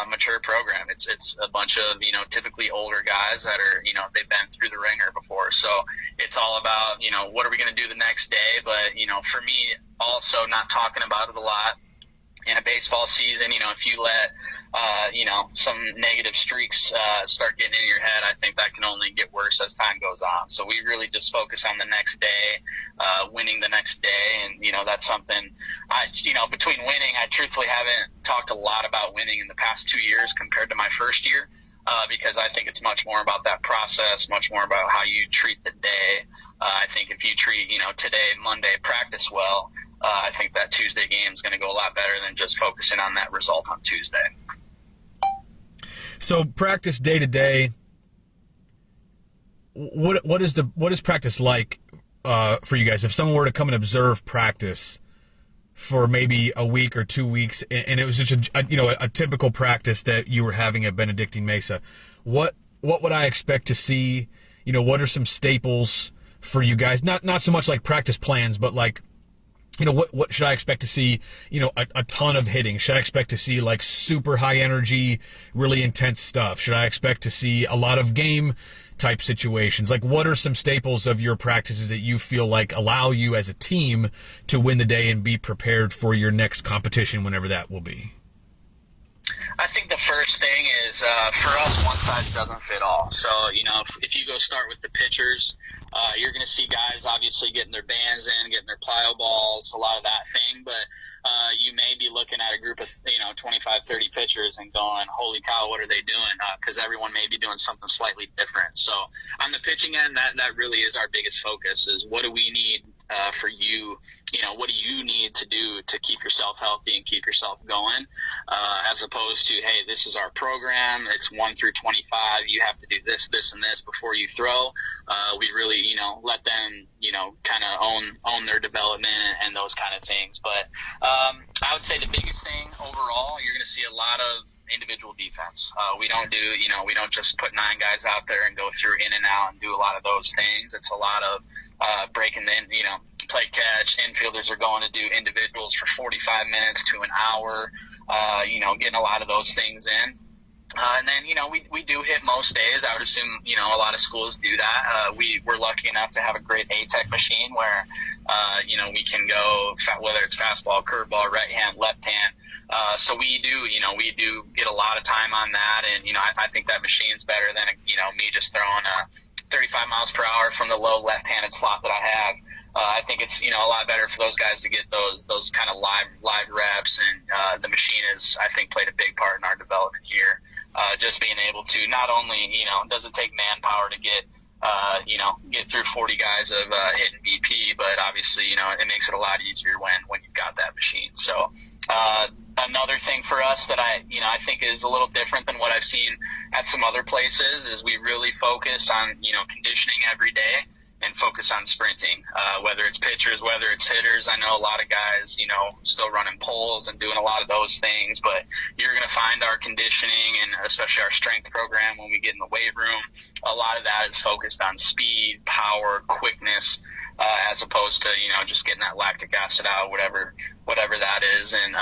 mature program. It's a bunch of, typically older guys that are, they've been through the ringer before. So it's all about, what are we going to do the next day? But, for me, also not talking about it a lot in a baseball season, if you let, some negative streaks start getting in your head, I think that can only get worse as time goes on. So we really just focus on the next day, winning the next day. And, that's something between winning, I truthfully haven't talked a lot about winning in the past 2 years compared to my first year, because I think it's much more about that process, much more about how you treat the day. I think if you treat, today, Monday, practice well, I think that Tuesday game is going to go a lot better than just focusing on that result on Tuesday. So practice day to day, what is practice like for you guys, if someone were to come and observe practice for maybe a week or 2 weeks, and it was just a typical practice that you were having at Benedictine Mesa, what would I expect to see? What are some staples for you guys? Not so much like practice plans, but like, what should I expect to see? A ton of hitting. Should I expect to see like super high energy, really intense stuff? Should I expect to see a lot of game type situations? Like, what are some staples of your practices that you feel like allow you as a team to win the day and be prepared for your next competition, whenever that will be? I think the first thing is, for us, one size doesn't fit all. So, if you go start with the pitchers, you're going to see guys obviously getting their bands in, getting their plyo balls, a lot of that thing. But you may be looking at a group of, 25, 30 pitchers and going, holy cow, what are they doing? Because everyone may be doing something slightly different. So on the pitching end, that really is our biggest focus, is what do we need for you? What do you need to do to keep yourself healthy and keep yourself going, as opposed to, hey, this is our program. It's 1 through 25. You have to do this, this, and this before you throw. We really, let them, kind of own their development and those kind of things. But I would say the biggest thing overall, you're going to see a lot of individual defense. We don't do, we don't just put 9 guys out there and go through in and out and do a lot of those things. It's a lot of breaking in, play catch. Infielders are going to do individuals for 45 minutes to an hour, getting a lot of those things in. And then, we do hit most days. I would assume, a lot of schools do that. We're lucky enough to have a great A-Tech machine where, we can go, whether it's fastball, curveball, right hand, left hand. So we do get a lot of time on that. And, I think that machine's better than, me just throwing 35 miles per hour from the low left-handed slot that I have. I think it's, a lot better for those guys to get those kind of live reps. And the machine has, I think, played a big part in our development here. Just being able to not only, does it take manpower to get through 40 guys of hitting BP, but obviously, it makes it a lot easier when you've got that machine. So another thing for us that I think is a little different than what I've seen at some other places is we really focus on, conditioning every day and focus on sprinting, whether it's pitchers, whether it's hitters. I know a lot of guys, still running poles and doing a lot of those things, but you're going to find our conditioning and especially our strength program when we get in the weight room, a lot of that is focused on speed, power, quickness, as opposed to, just getting that lactic acid out, whatever that is. And,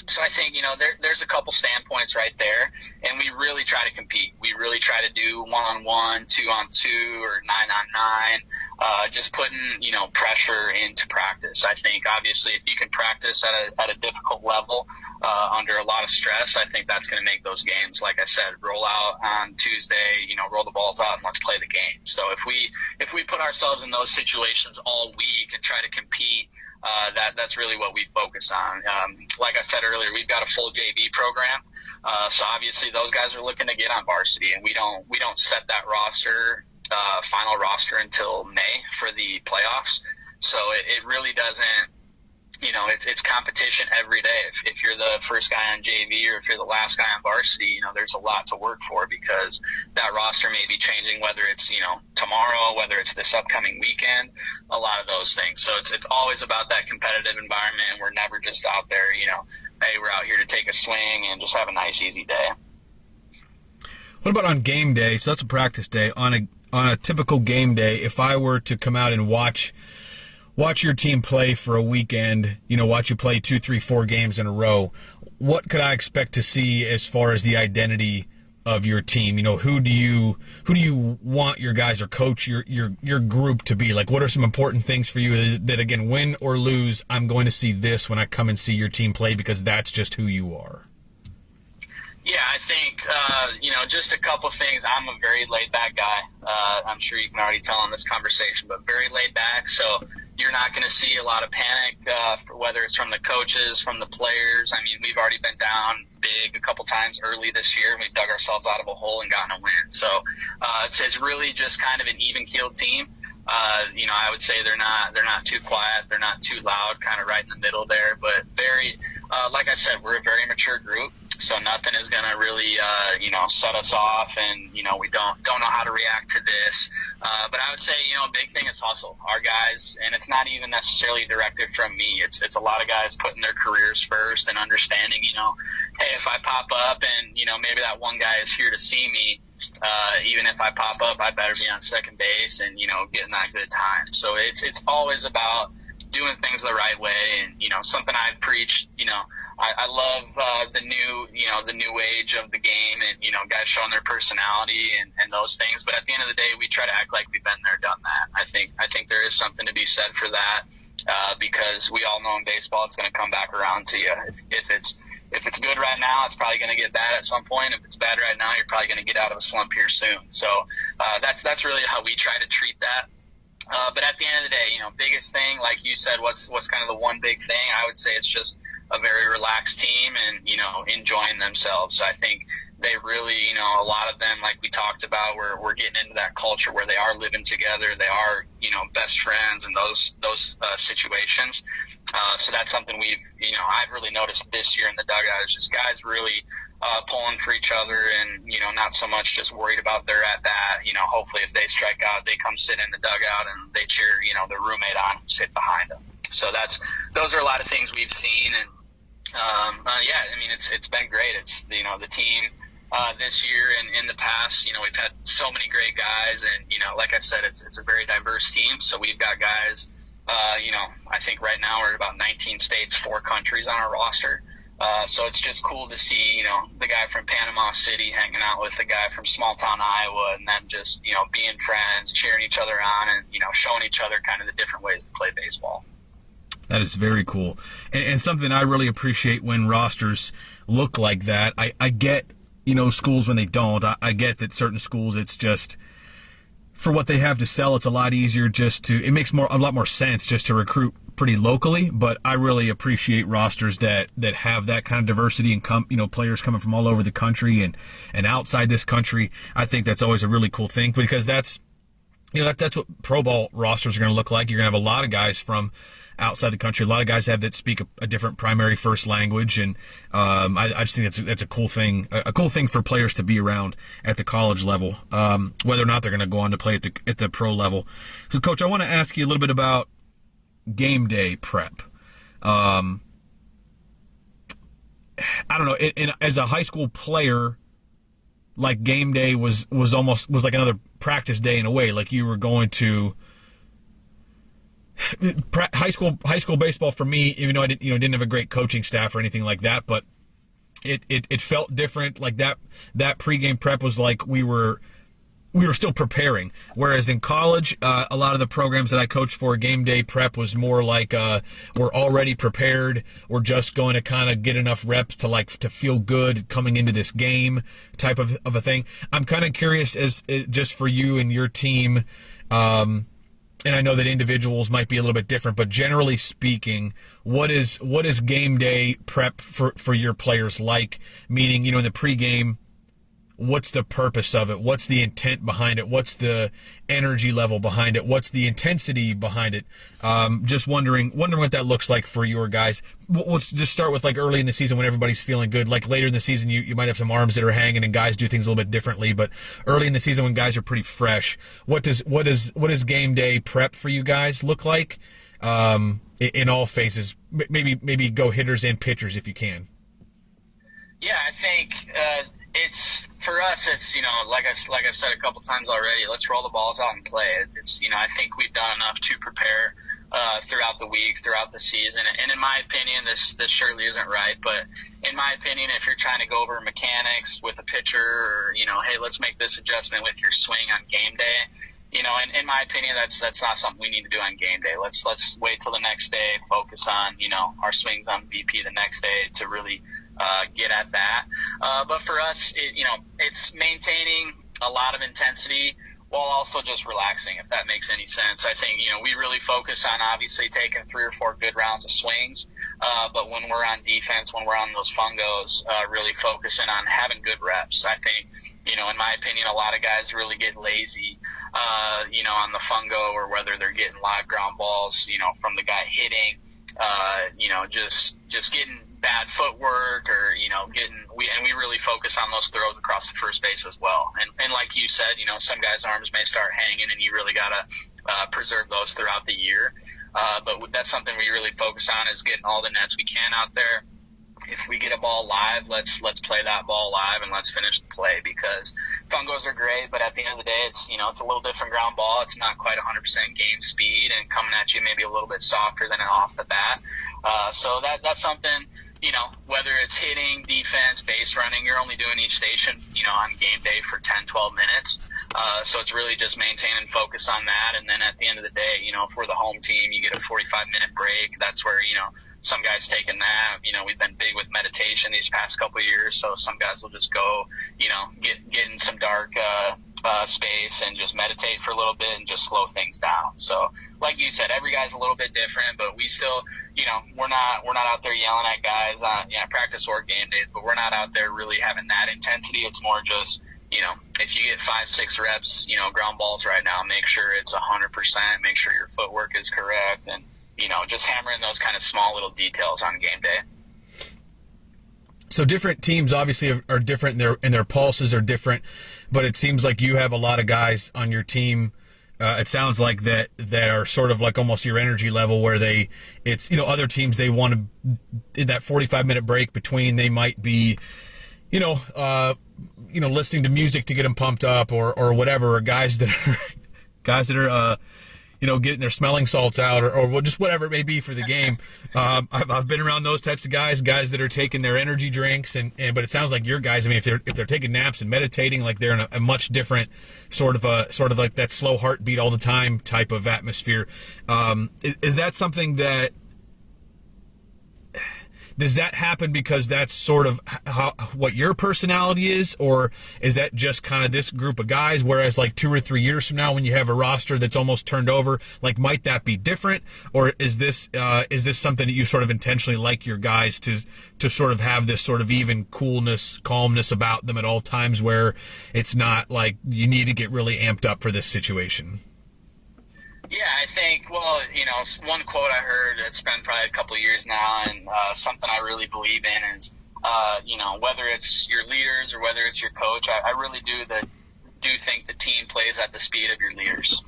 so I think, there's a couple standpoints right there, and we really try to compete. We really try to do 1-on-1, 2-on-2, or 9-on-9, just putting, pressure into practice. I think, obviously, if you can practice at a difficult level under a lot of stress, I think that's going to make those games, like I said, roll out on Tuesday, roll the balls out and let's play the game. So if we put ourselves in those situations all week and try to compete, that's really what we focus on. Like I said earlier, we've got a full JV program. So obviously those guys are looking to get on varsity, and we don't set that final roster until May for the playoffs. So it really doesn't, it's competition every day. If you're the first guy on JV or if you're the last guy on varsity, there's a lot to work for, because that roster may be changing, whether it's, tomorrow, whether it's this upcoming weekend, a lot of those things. So it's always about that competitive environment, and we're never just out there, hey, we're out here to take a swing and just have a nice, easy day. What about on game day? So that's a practice day. On a typical game day, if I were to come out and watch your team play for a weekend, watch you play 2, 3, 4 games in a row, what could I expect to see as far as the identity of your team? Who do you want your guys or coach your group to be? Like, what are some important things for you that again, win or lose, I'm going to see this when I come and see your team play, because that's just who you are? Yeah, I think, just a couple things. I'm a very laid-back guy. I'm sure you can already tell in this conversation, but very laid-back. So you're not going to see a lot of panic, whether it's from the coaches, from the players. I mean, we've already been down big a couple times early this year, and we've dug ourselves out of a hole and gotten a win. So it's really just kind of an even-keeled team. I would say they're not too quiet, they're not too loud, kind of right in the middle there, but very, like I said, we're a very mature group. So nothing is going to really, set us off, and, we don't know how to react to this. But I would say, a big thing is hustle. Our guys, and it's not even necessarily directed from me. It's a lot of guys putting their careers first and understanding, hey, if I pop up and, maybe that one guy is here to see me, even if I pop up, I better be on second base and, getting that good time. So it's always about doing things the right way. And, something I've preached, I love the new age of the game, and, guys showing their personality and those things. But at the end of the day, we try to act like we've been there, done that. I think there is something to be said for that, because we all know in baseball it's going to come back around to you. If it's good right now, it's probably going to get bad at some point. If it's bad right now, you're probably going to get out of a slump here soon. So that's really how we try to treat that. But at the end of the day, biggest thing, like you said, what's kind of the one big thing? I would say it's just a very relaxed team and, enjoying themselves. I think they really, a lot of them, like we talked about, we're getting into that culture where they are living together. They are, best friends and those situations. So that's something I've really noticed this year in the dugout is just guys really pulling for each other and, not so much just worried about their at bat. Hopefully if they strike out, they come sit in the dugout and they cheer, their roommate on who's hit behind them. So those are a lot of things we've seen. And, it's been great. It's, the team, this year and in the past, we've had so many great guys, and, like I said, it's a very diverse team. So we've got guys, I think right now we're at about 19 states, 4 countries on our roster. So it's just cool to see, the guy from Panama City hanging out with the guy from small town Iowa, and then just, being friends, cheering each other on, and, showing each other kind of the different ways to play baseball. That is very cool. And something I really appreciate when rosters look like that. I get, schools when they don't. I get that certain schools, it's just, for what they have to sell, it's a lot easier it makes a lot more sense just to recruit pretty locally. But I really appreciate rosters that have that kind of diversity and players coming from all over the country and outside this country. I think that's always a really cool thing, because that's what pro ball rosters are going to look like. You're going to have a lot of guys from outside the country. A lot of guys that speak a different primary first language, and I just think that's a cool thing. A cool thing for players to be around at the college level, whether or not they're going to go on to play at the pro level. So, Coach, I want to ask you a little bit about game day prep. I don't know. As a high school player, like, game day was like another practice day in a way. Like, you were going to high school baseball for me, even though I didn't have a great coaching staff or anything like that, but it felt different. Like that pregame prep was like we were still preparing. Whereas in college, a lot of the programs that I coached for, game day prep was more like we're already prepared. We're just going to kind of get enough reps to feel good coming into this game type of a thing. I'm kind of curious just for you and your team. And I know that individuals might be a little bit different, but generally speaking, what is game day prep for your players like? Meaning, in the pregame, what's the purpose of it? What's the intent behind it? What's the energy level behind it? What's the intensity behind it? Just wondering what that looks like for your guys. Let's just start with, like, early in the season when everybody's feeling good. Like, later in the season, you might have some arms that are hanging and guys do things a little bit differently. But early in the season when guys are pretty fresh, what does game day prep for you guys look like in all phases? Maybe go hitters and pitchers if you can. Yeah, I think for us, it's, like I've said a couple times already, let's roll the balls out and play. It's, I think we've done enough to prepare throughout the week, throughout the season. And in my opinion, this surely isn't right, but in my opinion, if you're trying to go over mechanics with a pitcher, or, hey, let's make this adjustment with your swing on game day, in my opinion, that's not something we need to do on game day. Let's wait till the next day, focus on, our swings on BP the next day to really get at that. But for us, it's maintaining a lot of intensity while also just relaxing, if that makes any sense. I think, we really focus on obviously taking 3 or 4 good rounds of swings. But when we're on defense, when we're on those fungos, really focusing on having good reps. I think, in my opinion, a lot of guys really get lazy, on the fungo, or whether they're getting live ground balls, from the guy hitting, just getting bad footwork, or, we really focus on those throws across the first base as well. And like you said, some guys' arms may start hanging, and you really gotta preserve those throughout the year. But that's something we really focus on, is getting all the nets we can out there. If we get a ball live, let's play that ball live and let's finish the play, because fungos are great, but at the end of the day, it's a little different ground ball. It's not quite 100% game speed, and coming at you maybe a little bit softer than off the bat. So that's something, whether it's hitting, defense, base running, you're only doing each station, on game day for 10, 12 minutes. So it's really just maintaining focus on that. And then at the end of the day, if we're the home team, you get a 45-minute break. That's where, some guys take a nap. We've been big with meditation these past couple of years, so some guys will just go, get in some dark space and just meditate for a little bit and just slow things down. So, like you said, every guy's a little bit different, but we still, we're not out there yelling at guys on practice or game days, but we're not out there really having that intensity. It's more just, if you get 5-6 reps, ground balls right now, make sure it's 100%, make sure your footwork is correct, and just hammering those kind of small little details on game day. So different teams obviously are different, and their pulses are different, but it seems like you have a lot of guys on your team. It sounds like that are sort of like almost your energy level, where it's other teams, they want to, in that 45-minute break between, they might be listening to music to get them pumped up or whatever, or guys that are getting their smelling salts out or just whatever it may be for the game. I've been around those types of guys that are taking their energy drinks, but it sounds like your guys, I mean, if they're taking naps and meditating, like they're in a much different sort of like that slow heartbeat all the time type of atmosphere. Is that something that, does that happen because that's sort of what your personality is, or is that just kind of this group of guys, whereas like 2 or 3 years from now when you have a roster that's almost turned over, like might that be different, or is this something that you sort of intentionally like your guys to sort of have this sort of even coolness, calmness about them at all times, where it's not like you need to get really amped up for this situation? Yeah, I think, one quote I heard, it's been probably a couple of years now, and something I really believe in is, whether it's your leaders or whether it's your coach, I really do think the team plays at the speed of your leaders.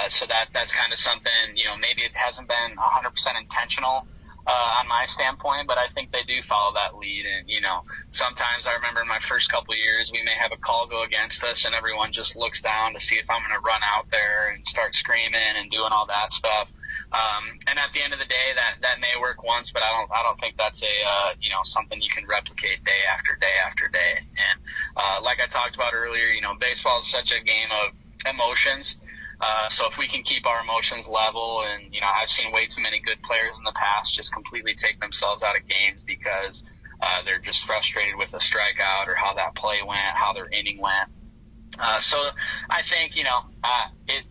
So that's kind of something, maybe it hasn't been 100% intentional on my standpoint, but I think they do follow that lead. And, sometimes I remember in my first couple of years, we may have a call go against us and everyone just looks down to see if I'm going to run out there and start screaming and doing all that stuff. And at the end of the day, that may work once, but I don't think that's something you can replicate day after day after day. And, like I talked about earlier, baseball is such a game of emotions. So if we can keep our emotions level, and, I've seen way too many good players in the past just completely take themselves out of games because they're just frustrated with a strikeout or how that play went, how their inning went. So I think,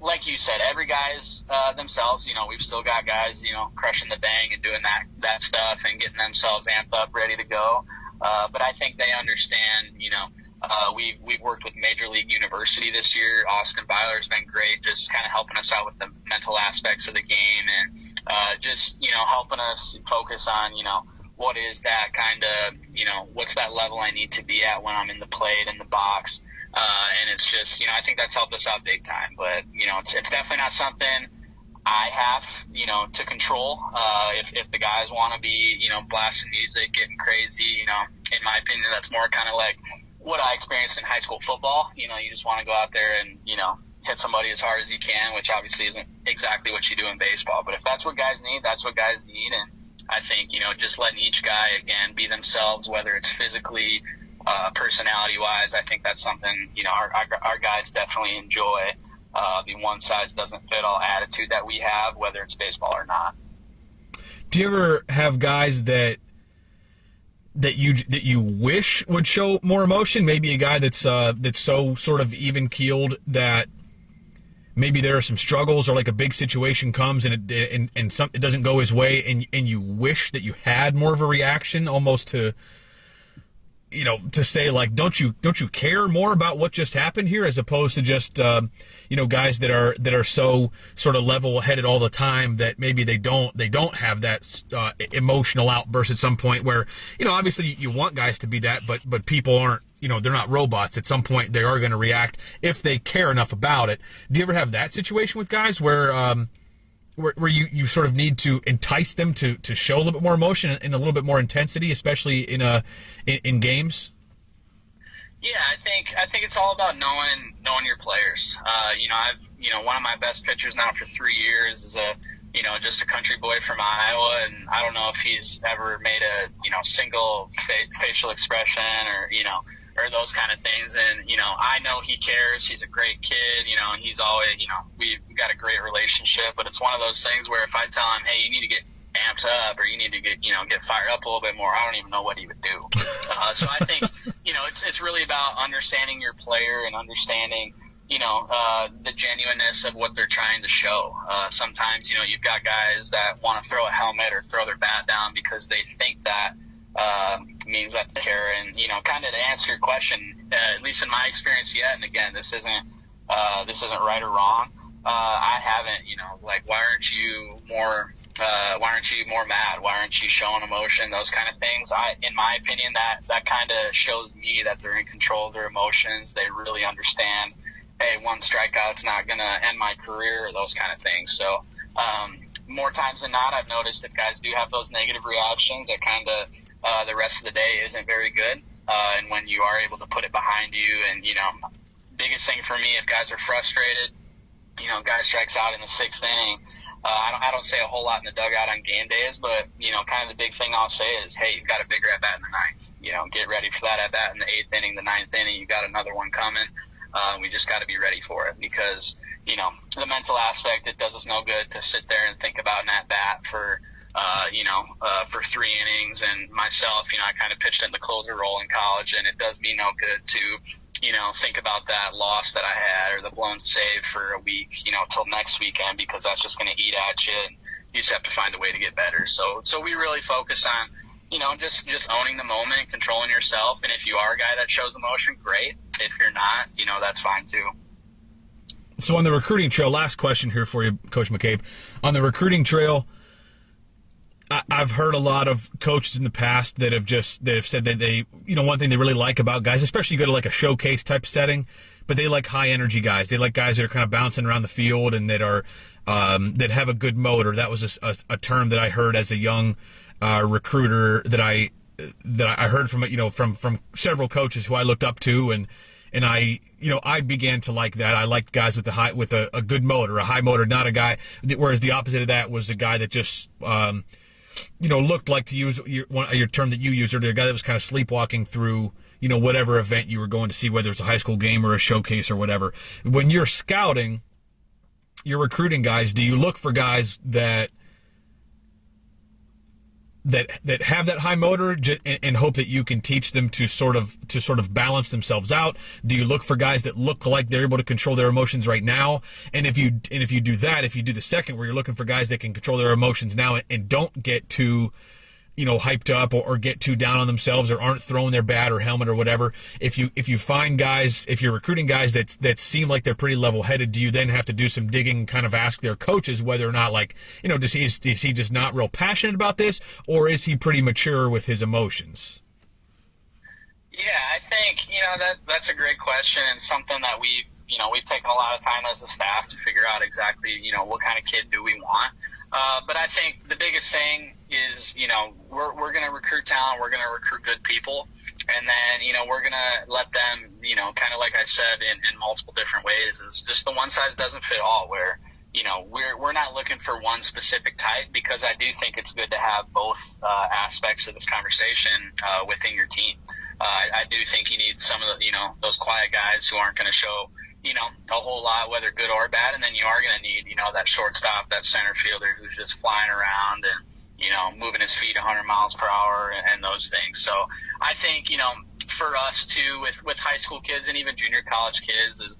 like you said, every guy's themselves, we've still got guys, crushing the bang and doing that stuff and getting themselves amped up, ready to go. But I think they understand, we've worked with Major League University this year. Austin Byler's been great, just kind of helping us out with the mental aspects of the game, and just, helping us focus on, what is that kind of, what's that level I need to be at when I'm in the plate, in the box. And it's just, I think that's helped us out big time. But, it's definitely not something I have, to control. If the guys want to be, blasting music, getting crazy, in my opinion, that's more kind of like what I experienced in high school football. You just want to go out there and, hit somebody as hard as you can, which obviously isn't exactly what you do in baseball. But if that's what guys need, that's what guys need. And I think, just letting each guy, again, be themselves, whether it's physically, personality-wise, I think that's something, our guys definitely enjoy. The one size doesn't fit all attitude that we have, whether it's baseball or not. Do you ever have guys that you wish would show more emotion? Maybe a guy that's so sort of even keeled that maybe there are some struggles, or like a big situation comes and it doesn't go his way, and you wish that you had more of a reaction, almost to to say, like, don't you care more about what just happened here, as opposed to just guys that are so sort of level-headed all the time that maybe they don't have that emotional outburst at some point where, obviously you want guys to be that, but people aren't, they're not robots. At some point they are going to react if they care enough about it. Do you ever have that situation with guys where you sort of need to entice them to show a little bit more emotion and a little bit more intensity, especially in games? Yeah, I think it's all about knowing your players. One of my best pitchers now for 3 years is just a country boy from Iowa, and I don't know if he's ever made a single facial expression or those kind of things. And I know he cares. He's a great kid, and he's always we've got a great relationship. But it's one of those things where if I tell him, hey, you need to get amped up, or you need to get fired up a little bit more, I don't even know what he would do. So I think it's really about understanding your player and understanding the genuineness of what they're trying to show. Sometimes you've got guys that want to throw a helmet or throw their bat down because they think that means that they care. And kind of to answer your question, at least in my experience yet, and again, this isn't right or wrong. I haven't, like, why aren't you more mad? Why aren't you showing emotion? Those kind of things. In my opinion, that kind of shows me that they're in control of their emotions. They really understand, hey, one strikeout's not going to end my career, or those kind of things. So, more times than not, I've noticed if guys do have those negative reactions, that kind of, the rest of the day isn't very good. And when you are able to put it behind you, and, biggest thing for me, if guys are frustrated, guy strikes out in the 6th inning, I don't say a whole lot in the dugout on game days, but, kind of the big thing I'll say is, hey, you've got a bigger at-bat in the 9th. Get ready for that at-bat in the 8th inning, the 9th inning, you got another one coming. We just got to be ready for it, because, the mental aspect, it does us no good to sit there and think about an at-bat for 3 innings. And myself, I kind of pitched in the closer role in college, and it does me no good to, think about that loss that I had or the blown save for a week, till next weekend, because that's just going to eat at you, and you just have to find a way to get better. So we really focus on, just owning the moment, controlling yourself. And if you are a guy that shows emotion, great. If you're not, that's fine too. So on the recruiting trail, last question here for you, Coach McCabe. On the recruiting trail, I've heard a lot of coaches in the past that have said that they, one thing they really like about guys, especially go to like a showcase type setting, but they like high energy guys. They like guys that are kind of bouncing around the field and that are that have a good motor. That was a term that I heard as a young recruiter that I heard from several coaches who I looked up to, and I began to like that. I liked guys with a good motor, a high motor, not a guy. Whereas the opposite of that was a guy that just looked like, to use your term that you used earlier, a guy that was kind of sleepwalking through, whatever event you were going to see, whether it's a high school game or a showcase or whatever. When you're scouting, you're recruiting guys, do you look for guys that have that high motor and hope that you can teach them to sort of balance themselves out? Do you look for guys that look like they're able to control their emotions right now? And if you do that, if you do the second, where you're looking for guys that can control their emotions now and don't get too hyped up or get too down on themselves or aren't throwing their bat or helmet or whatever, if you find guys, if you're recruiting guys that seem like they're pretty level-headed, do you then have to do some digging and kind of ask their coaches whether or not, like, is he just not real passionate about this, or is he pretty mature with his emotions? Yeah, I think, that's a great question, and something that we've taken a lot of time as a staff to figure out exactly, what kind of kid do we want. But I think the biggest thing is, we're going to recruit talent, we're going to recruit good people, and then, we're going to let them, kind of like I said in multiple different ways, is just the one size doesn't fit all, where, we're not looking for one specific type, because I do think it's good to have both aspects of this conversation within your team. I do think you need some of the, those quiet guys who aren't going to show, a whole lot, whether good or bad. And then you are going to need, that shortstop, that center fielder who's just flying around and, moving his feet 100 miles per hour and those things. So I think, for us too, with high school kids and even junior college kids, is,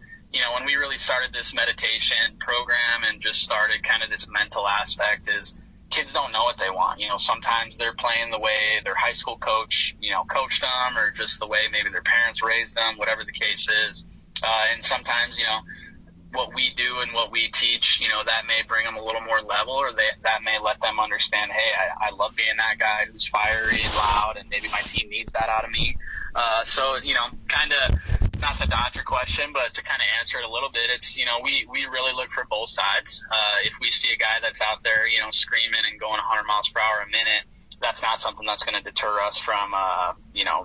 when we really started this meditation program and just started kind of this mental aspect, is, kids don't know what they want. Sometimes they're playing the way their high school coach, coached them, or just the way maybe their parents raised them, whatever the case is. And sometimes, what we do and what we teach, that may bring them a little more level, or that may let them understand, hey, I love being that guy who's fiery and loud, and maybe my team needs that out of me. So, kind of, not to dodge your question, but to kind of answer it a little bit, it's, we really look for both sides. If we see a guy that's out there, screaming and going 100 miles per hour a minute, that's not something that's going to deter us from,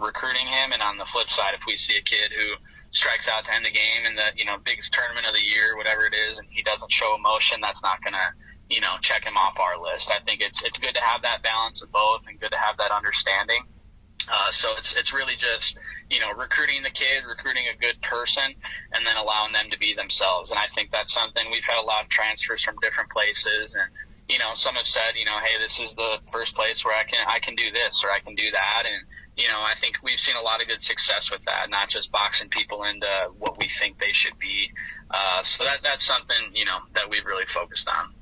recruiting him. And on the flip side, if we see a kid who strikes out to end the game in the, biggest tournament of the year, whatever it is, and he doesn't show emotion, that's not going to, check him off our list. I think it's good to have that balance of both, and good to have that understanding. So it's really just, recruiting the kid, recruiting a good person, and then allowing them to be themselves. And I think that's something, we've had a lot of transfers from different places, and, some have said, hey, this is the first place where I can do this, or I can do that. And, I think we've seen a lot of good success with that, not just boxing people into what we think they should be. So that's something, that we've really focused on.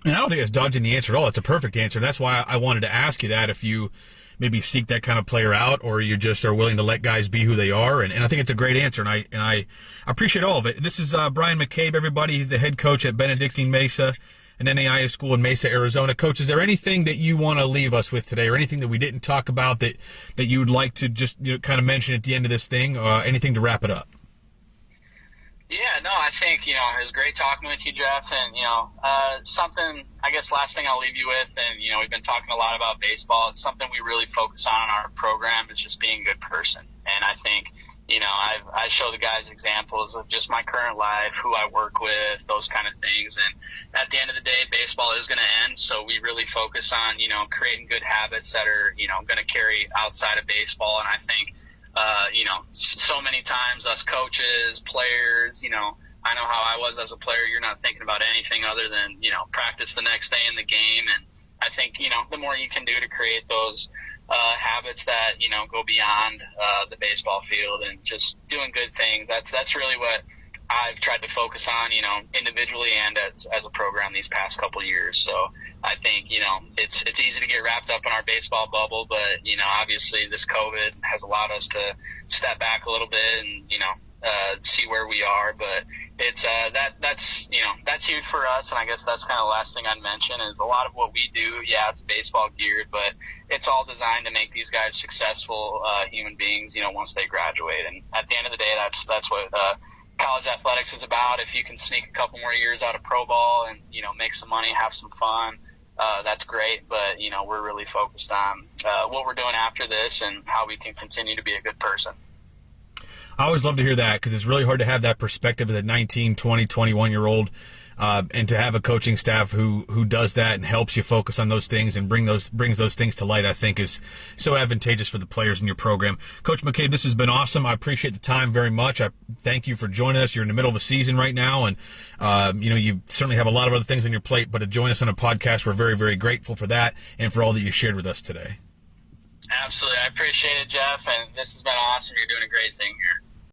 And I don't think it's dodging the answer at all. It's a perfect answer. That's why I wanted to ask you that, if you maybe seek that kind of player out, or you just are willing to let guys be who they are. And I think it's a great answer, and I appreciate all of it. This is Brian McCabe, everybody. He's the head coach at Benedictine Mesa, an NAIA school in Mesa, Arizona. Coach, is there anything that you want to leave us with today, or anything that we didn't talk about that you would like to just kind of mention at the end of this thing, anything to wrap it up? Yeah, no, I think, it was great talking with you, Jeff. And, something, I guess, last thing I'll leave you with, and, we've been talking a lot about baseball. It's something we really focus on in our program, is just being a good person. And I think, I show the guys examples of just my current life, who I work with, those kind of things. And at the end of the day, baseball is going to end. So we really focus on, creating good habits that are, going to carry outside of baseball. And I think, so many times us coaches, players, I know how I was as a player. You're not thinking about anything other than, practice the next day in the game. And I think, the more you can do to create those habits that, go beyond the baseball field, and just doing good things, that's really what I've tried to focus on, individually and as a program these past couple of years. So I think, it's easy to get wrapped up in our baseball bubble, but, obviously this COVID has allowed us to step back a little bit and, see where we are. But it's that's huge for us. And I guess that's kind of the last thing I'd mention, is a lot of what we do, yeah, it's baseball geared, but it's all designed to make these guys successful human beings, once they graduate. And at the end of the day, that's what college athletics is about. If you can sneak a couple more years out of pro ball and, make some money, have some fun, that's great. But, we're really focused on what we're doing after this, and how we can continue to be a good person. I always love to hear that, because it's really hard to have that perspective as a 19, 20, 21-year-old, and to have a coaching staff who does that and helps you focus on those things and brings those things to light, I think is so advantageous for the players in your program. Coach McCabe, this has been awesome. I appreciate the time very much. I thank you for joining us. You're in the middle of a season right now, and you certainly have a lot of other things on your plate, but to join us on a podcast, we're very, very grateful for that, and for all that you shared with us today. Absolutely. I appreciate it, Jeff, and this has been awesome. You're doing a great thing here.